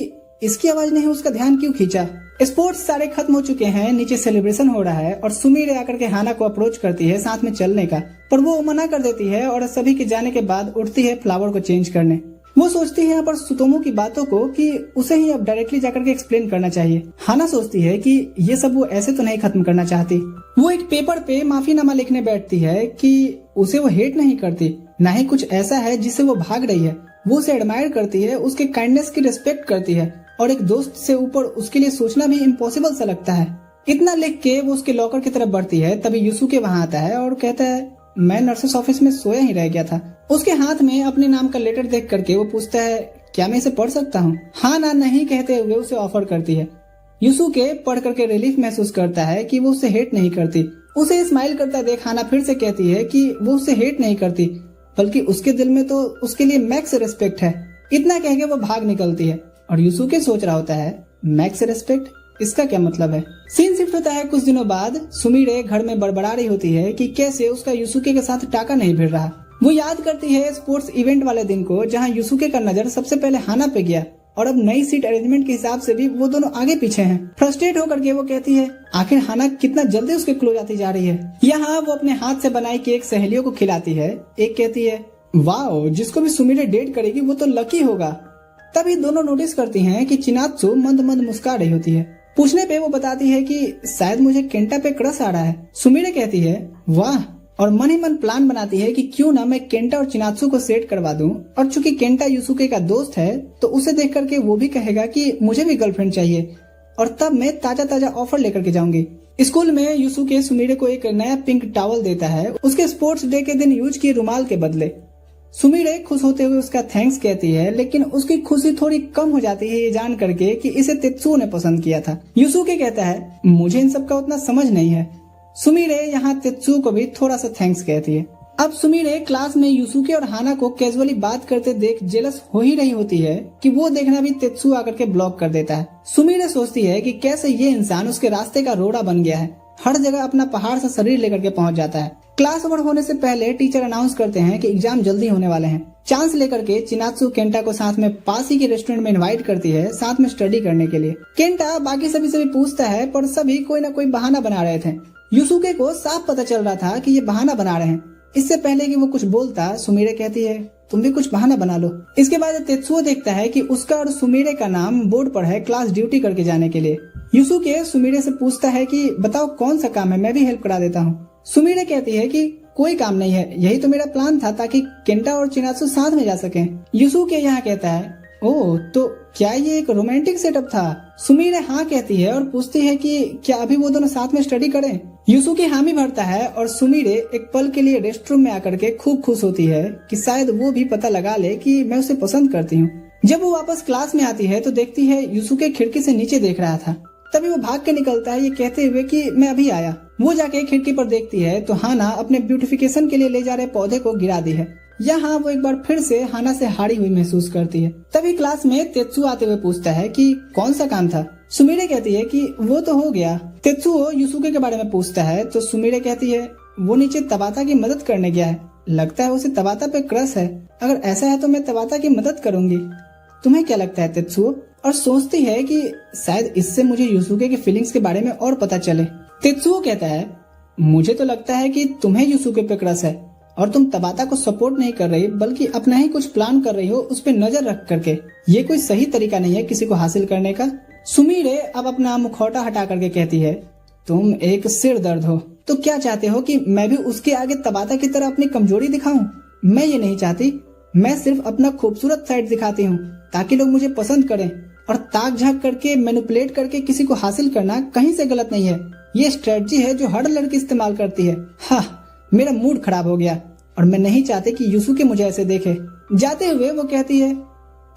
इसकी आवाज ने उसका ध्यान क्यों खींचा। स्पोर्ट्स सारे खत्म हो चुके हैं, नीचे सेलिब्रेशन हो रहा है और सुमीरे आकर के हाना को अप्रोच करती है साथ में चलने का, पर वो मना कर देती है और सभी के जाने के बाद उठती है फ्लावर को चेंज करने। वो सोचती है यहाँ पर सुतोमो की बातों को कि उसे ही अब डायरेक्टली जाकर के एक्सप्लेन करना चाहिए। हाना सोचती है कि ये सब वो ऐसे तो नहीं खत्म करना चाहती। वो एक पेपर पे माफीनामा लिखने बैठती है कि उसे वो हेट नहीं करती, ना ही कुछ ऐसा है जिससे वो भाग रही है। वो उसे एडमायर करती है, उसके काइंडनेस की रिस्पेक्ट करती है और एक दोस्त से ऊपर उसके लिए सोचना भी इम्पॉसिबल सा लगता है। इतना लिख के वो उसके लॉकर की तरफ बढ़ती है, तभी यूसुके वहाँ आता है और कहता है मैं नर्सेस ऑफिस में सोया ही रह गया था। उसके हाथ में अपने नाम का लेटर देख करके वो पूछता है क्या मैं इसे पढ़ सकता हूँ। हाँ ना नहीं कहते हुए उसे ऑफर करती है। यूसुके पढ़ करके रिलीफ महसूस करता है कि वो उसे हेट नहीं करती। उसे स्माइल करता देख हाना फिर से कहती है कि वो उसे हेट नहीं करती, बल्कि उसके दिल में तो उसके लिए मैक्स रिस्पेक्ट है। इतना कह के वो भाग निकलती है और यूसुके सोच रहा होता है मैक्स रिस्पेक्ट, इसका क्या मतलब है। सीन शिफ्ट होता है कुछ दिनों बाद। सुमिरे घर में बड़बड़ा रही होती है कि कैसे उसका यूसुके के साथ टाका नहीं भिड़ रहा। वो याद करती है स्पोर्ट्स इवेंट वाले दिन को जहां यूसुके का नजर सबसे पहले हाना पे गया और अब नई सीट अरेंजमेंट के हिसाब से भी वो दोनों आगे पीछे हैं। फ्रस्ट्रेट होकर के वो कहती है आखिर हाना कितना जल्दी उसके क्लोज आती जा रही है। यहाँ वो अपने हाथ से बनाई केक सहेलियों को खिलाती है। एक कहती है वाओ, जिसको भी सुमिरे डेट करेगी वो तो लकी होगा। तभी दोनों नोटिस करती हैं कि चिनात्सु मंद मंद मुस्कुरा रही होती है। पूछने पे वो बताती है कि शायद मुझे केंटा पे क्रश आ रहा है। सुमिरे कहती है वाह, और मन ही मन प्लान बनाती है कि क्यों ना मैं केंटा और चिनात्सु को सेट करवा दूं, और चूंकि केंटा यूसुके का दोस्त है तो उसे देख करके वो भी कहेगा कि मुझे भी गर्लफ्रेंड चाहिए, और तब मैं ताजा ताजा ऑफर लेकर के जाऊंगी। स्कूल में यूसुके सुमिरे को एक नया पिंक टॉवल देता है उसके स्पोर्ट्स डे के दिन यूज किए रुमाल के बदले। सुमिरे खुश होते हुए उसका थैंक्स कहती है, लेकिन उसकी खुशी थोड़ी कम हो जाती है ये जान करके कि इसे तेत्सुओ ने पसंद किया था। यूसुके कहता है मुझे इन सब का उतना समझ नहीं है। सुमिरे यहाँ तेत्सुओ को भी थोड़ा सा थैंक्स कहती है। अब सुमिरे क्लास में यूसुके और हाना को कैजुअली बात करते देख जेलस हो ही रही होती है कि वो देखना भी तेत्सुओ आकर के ब्लॉक कर देता है। सुमिरे सोचती है कि कैसे ये इंसान उसके रास्ते का रोड़ा बन गया है, हर जगह अपना पहाड़ सा शरीर लेकर के पहुंच जाता है। क्लास ओवर होने से पहले टीचर अनाउंस करते हैं कि एग्जाम जल्दी होने वाले हैं। चांस लेकर के चिनात्सु केंटा को साथ में पास ही के रेस्टोरेंट में इनवाइट करती है साथ में स्टडी करने के लिए। केंटा बाकी सभी से भी पूछता है पर सभी कोई ना कोई बहाना बना रहे थे। यूसुके को साफ पता चल रहा था कि ये बहाना बना रहे हैं। इससे पहले कि वो कुछ बोलता सुमिरे कहती है तुम भी कुछ बहाना बना लो। इसके बाद तेत्सुओ देखता है कि उसका और सुमिरे का नाम बोर्ड पर है क्लास ड्यूटी करके जाने के लिए। यूसुके सुमिरे से पूछता है कि बताओ कौन सा काम है, मैं भी हेल्प करा देता हूँ। सुमिरे कहती है कि कोई काम नहीं है, यही तो मेरा प्लान था ताकि केंटा और चिनात्सु साथ में जा सकें। यूसुके यहाँ कहता है ओह, तो क्या ये एक रोमांटिक सेटअप था। सुमिरे हाँ कहती है और पूछती है कि क्या अभी वो दोनों साथ में स्टडी करें। यूसुके हामी भरता है और सुमिरे एक पल के लिए रेस्टरूम में आकर के खूब खुश होती है कि शायद वो भी पता लगा ले कि मैं उसे पसंद करती हूँ। जब वो वापस क्लास में आती है तो देखती है यूसुके खिड़की से नीचे देख रहा था। तभी वो भाग के निकलता है ये कहते हुए कि मैं अभी आया। वो जाके खिड़की पर देखती है तो हाना अपने ब्यूटिफिकेशन के लिए ले जा रहे पौधे को गिरा दी है। यहाँ वो एक बार फिर से हाना से हारी हुई महसूस करती है। तभी क्लास में तेत्सुओ आते हुए पूछता है कि कौन सा काम था। सुमिरे कहती है कि वो तो हो गया। तेत्सुओ यूसुके के बारे में पूछता है तो सुमिरे कहती है वो नीचे तबाता की मदद करने गया है, लगता है उसे तबाता पे क्रश है। अगर ऐसा है तो मैं तबाता की मदद करूंगी। तुम्हें क्या लगता है तेत्सुओ? और सोचती है कि शायद इससे मुझे यूसुके की फीलिंग्स के बारे में और पता चले। तेत्सुओ कहता है मुझे तो लगता है कि तुम्हें यूसुके पे क्रश है और तुम तबाता को सपोर्ट नहीं कर रही बल्कि अपना ही कुछ प्लान कर रही हो उस पे नजर रख करके। ये कोई सही तरीका नहीं है किसी को हासिल करने का। सुमिरे अब अपना मुखौटा हटा करके कहती है तुम एक सिर दर्द हो, तो क्या चाहते हो कि मैं भी उसके आगे तबाता की तरह अपनी कमजोरी दिखाऊं? मैं ये नहीं चाहती, मैं सिर्फ अपना खूबसूरत साइड दिखाती हूँ ताकि लोग मुझे पसंद करें, और ताक झाक करके मैनिपुलेट करके किसी को हासिल करना कहीं से गलत नहीं है। ये स्ट्रेटजी है जो हर लड़की इस्तेमाल करती है। हाँ, मेरा मूड खराब हो गया और मैं नहीं चाहती कि यूसुके मुझे ऐसे देखे। जाते हुए वो कहती है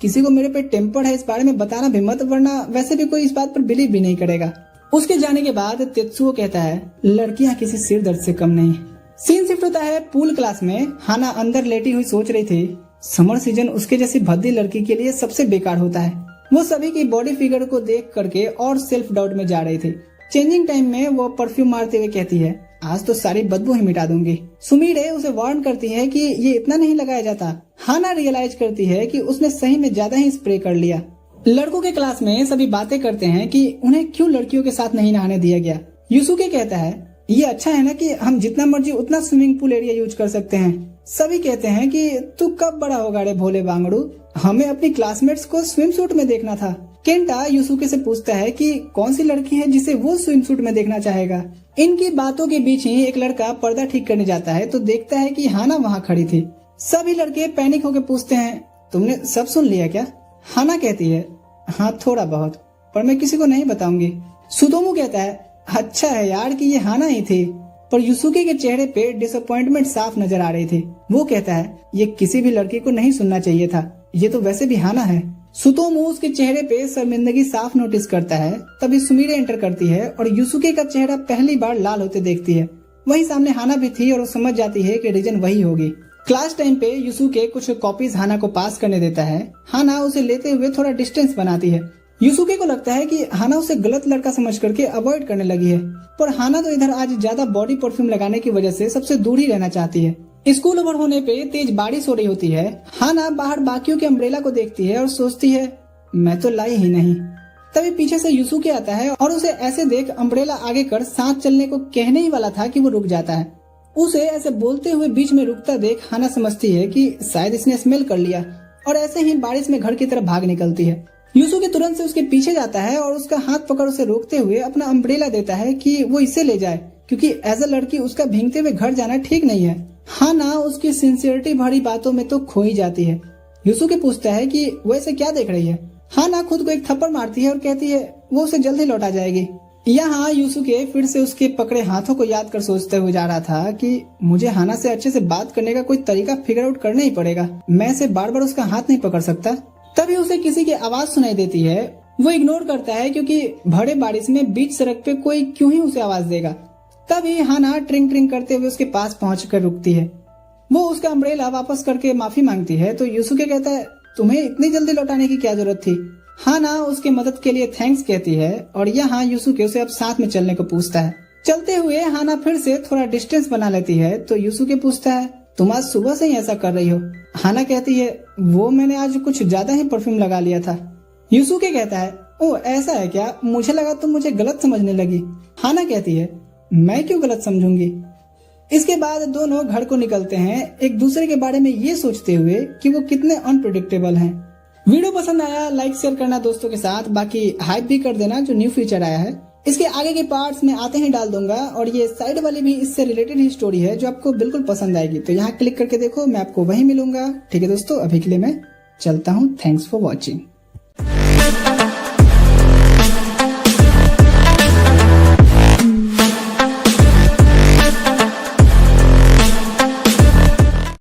किसी को मेरे पे टेम्पर्ड है इस बारे में बताना भी मत, वरना वैसे भी कोई इस बात पर बिलीव भी नहीं करेगा। उसके जाने के बाद तेत्सुओ कहता है लड़कियां किसी सिर दर्द से कम नहीं। सीन शिफ्ट होता है पूल क्लास में। हाना अंदर लेटी हुई सोच रही थी समर सीजन उसके जैसी भद्दी लड़की के लिए सबसे बेकार होता है। वो सभी की बॉडी फिगर को देख करके और सेल्फ डाउट में जा रही थी। चेंजिंग टाइम में वो परफ्यूम मारते हुए कहती है आज तो सारी बदबू ही मिटा दूंगी। सुमिरे उसे वार्न करती है कि ये इतना नहीं लगाया जाता। हाना रियलाइज करती है कि उसने सही में ज्यादा ही स्प्रे कर लिया। लड़कों के क्लास में सभी बातें करते हैं कि उन्हें क्यों लड़कियों के साथ नहीं नहाने दिया गया। यूसुके कहता है ये अच्छा है ना कि हम जितना मर्जी उतना स्विमिंग पूल एरिया यूज कर सकते हैं। सभी कहते हैं कि तू कब बड़ा होगा रे भोले बांगड़ू, हमें अपनी क्लासमेट्स को स्विम सूट में देखना था। केंटा युसुके से पूछता है कि कौन सी लड़की है जिसे वो स्विम सूट में देखना चाहेगा। इनकी बातों के बीच ही एक लड़का पर्दा ठीक करने जाता है तो देखता है कि हाना वहाँ खड़ी थी। सभी लड़के पैनिक होकर पूछते हैं, तुमने सब सुन लिया क्या? हाना कहती है, हाँ थोड़ा बहुत, पर मैं किसी को नहीं बताऊंगी। सुतोमू कहता है, अच्छा है यार कि ये हाना ही थी। पर युसुके के चेहरे पे डिसअपॉइंटमेंट साफ नजर आ रही थी। वो कहता है, ये किसी भी लड़के को नहीं सुनना चाहिए था, ये तो वैसे भी हाना है। सुतोमू उसके चेहरे पे शर्मिंदगी साफ नोटिस करता है। तभी सुमिरे एंटर करती है और युसुके का चेहरा पहली बार लाल होते देखती है। वहीं सामने हाना भी थी और वो समझ जाती है कि रीजन वही होगी। क्लास टाइम पे युसुके कुछ कॉपीज हाना को पास करने देता है। हाना उसे लेते हुए थोड़ा डिस्टेंस बनाती है। युसुके को लगता है कि हाना उसे गलत लड़का समझ करके अवॉइड करने लगी है, पर हाना तो इधर आज ज्यादा बॉडी परफ्यूम लगाने की वजह से सबसे दूर ही रहना चाहती है। स्कूल ओवर होने पे तेज बारिश हो रही होती है। हाना बाहर बाकियों के अम्ब्रेला को देखती है और सोचती है, मैं तो लाई ही नहीं। तभी पीछे से युसुके आता है और उसे ऐसे देख अम्ब्रेला आगे कर साथ चलने को कहने ही वाला था कि वो रुक जाता है। उसे ऐसे बोलते हुए बीच में रुकता देख हाना समझती है कि शायद इसने स्मेल कर लिया और ऐसे ही बारिश में घर की तरफ भाग निकलती है। युसुके तुरंत से उसके पीछे जाता है और उसका हाथ पकड़ उसे रोकते हुए अपना अम्ब्रेला देता है कि वो इसे ले जाए, क्योंकि एज अ लड़की उसका भीगते हुए घर जाना ठीक नहीं है। हाना उसकी सिंसियरिटी भरी बातों में तो खो ही जाती है। युसुके पूछता है कि वो ऐसे क्या देख रही है। हाना खुद को एक थप्पड़ मारती है और कहती है वो उसे जल्दी लौटा जाएगी। यहाँ युसुके फिर से उसके पकड़े हाथों को याद कर सोचते हुए जा रहा था कि मुझे हाना से अच्छे से बात करने का कोई तरीका फिगर आउट करना ही पड़ेगा। मैं इसे बार बार उसका हाथ नहीं पकड़ सकता। तभी उसे किसी की आवाज सुनाई देती है। वो इग्नोर करता है क्योंकि भरे बारिश में बीच सड़क पे कोई क्यों ही उसे आवाज देगा। तभी हाना ट्रिंग ट्रिंग करते हुए उसके पास पहुंचकर रुकती है। वो उसका अम्ब्रेला वापस करके माफी मांगती है तो युसुके कहता है, तुम्हें इतनी जल्दी लौटाने की क्या जरूरत थी। हाना उसके मदद के लिए थैंक्स कहती है और यहाँ युसुके उसे अब साथ में चलने को पूछता है। चलते हुए हाना फिर से थोड़ा डिस्टेंस बना लेती है तो युसुके पूछता है, तुम आज सुबह से ही ऐसा कर रही हो। हाना कहती है, वो मैंने आज कुछ ज्यादा ही परफ्यूम लगा लिया था। युसुके कहता है, ओ ऐसा है क्या, मुझे लगा तुम मुझे गलत समझने लगी। हाना कहती है, मैं क्यों गलत समझूंगी। इसके बाद दोनों घर को निकलते हैं, एक दूसरे के बारे में ये सोचते हुए कि वो कितने अनप्रेडिक्टेबल हैं। वीडियो पसंद आया लाइक शेयर करना दोस्तों के साथ, बाकी हाइप भी कर देना जो न्यू फीचर आया है। इसके आगे के पार्ट्स में आते ही डाल दूंगा और ये साइड वाली भी इससे रिलेटेड ही स्टोरी है जो आपको बिल्कुल पसंद आएगी। तो यहाँ क्लिक करके देखो, मैं आपको वहीं मिलूंगा। ठीक है दोस्तों, अभी के लिए मैं चलता हूँ। Thanks for watching.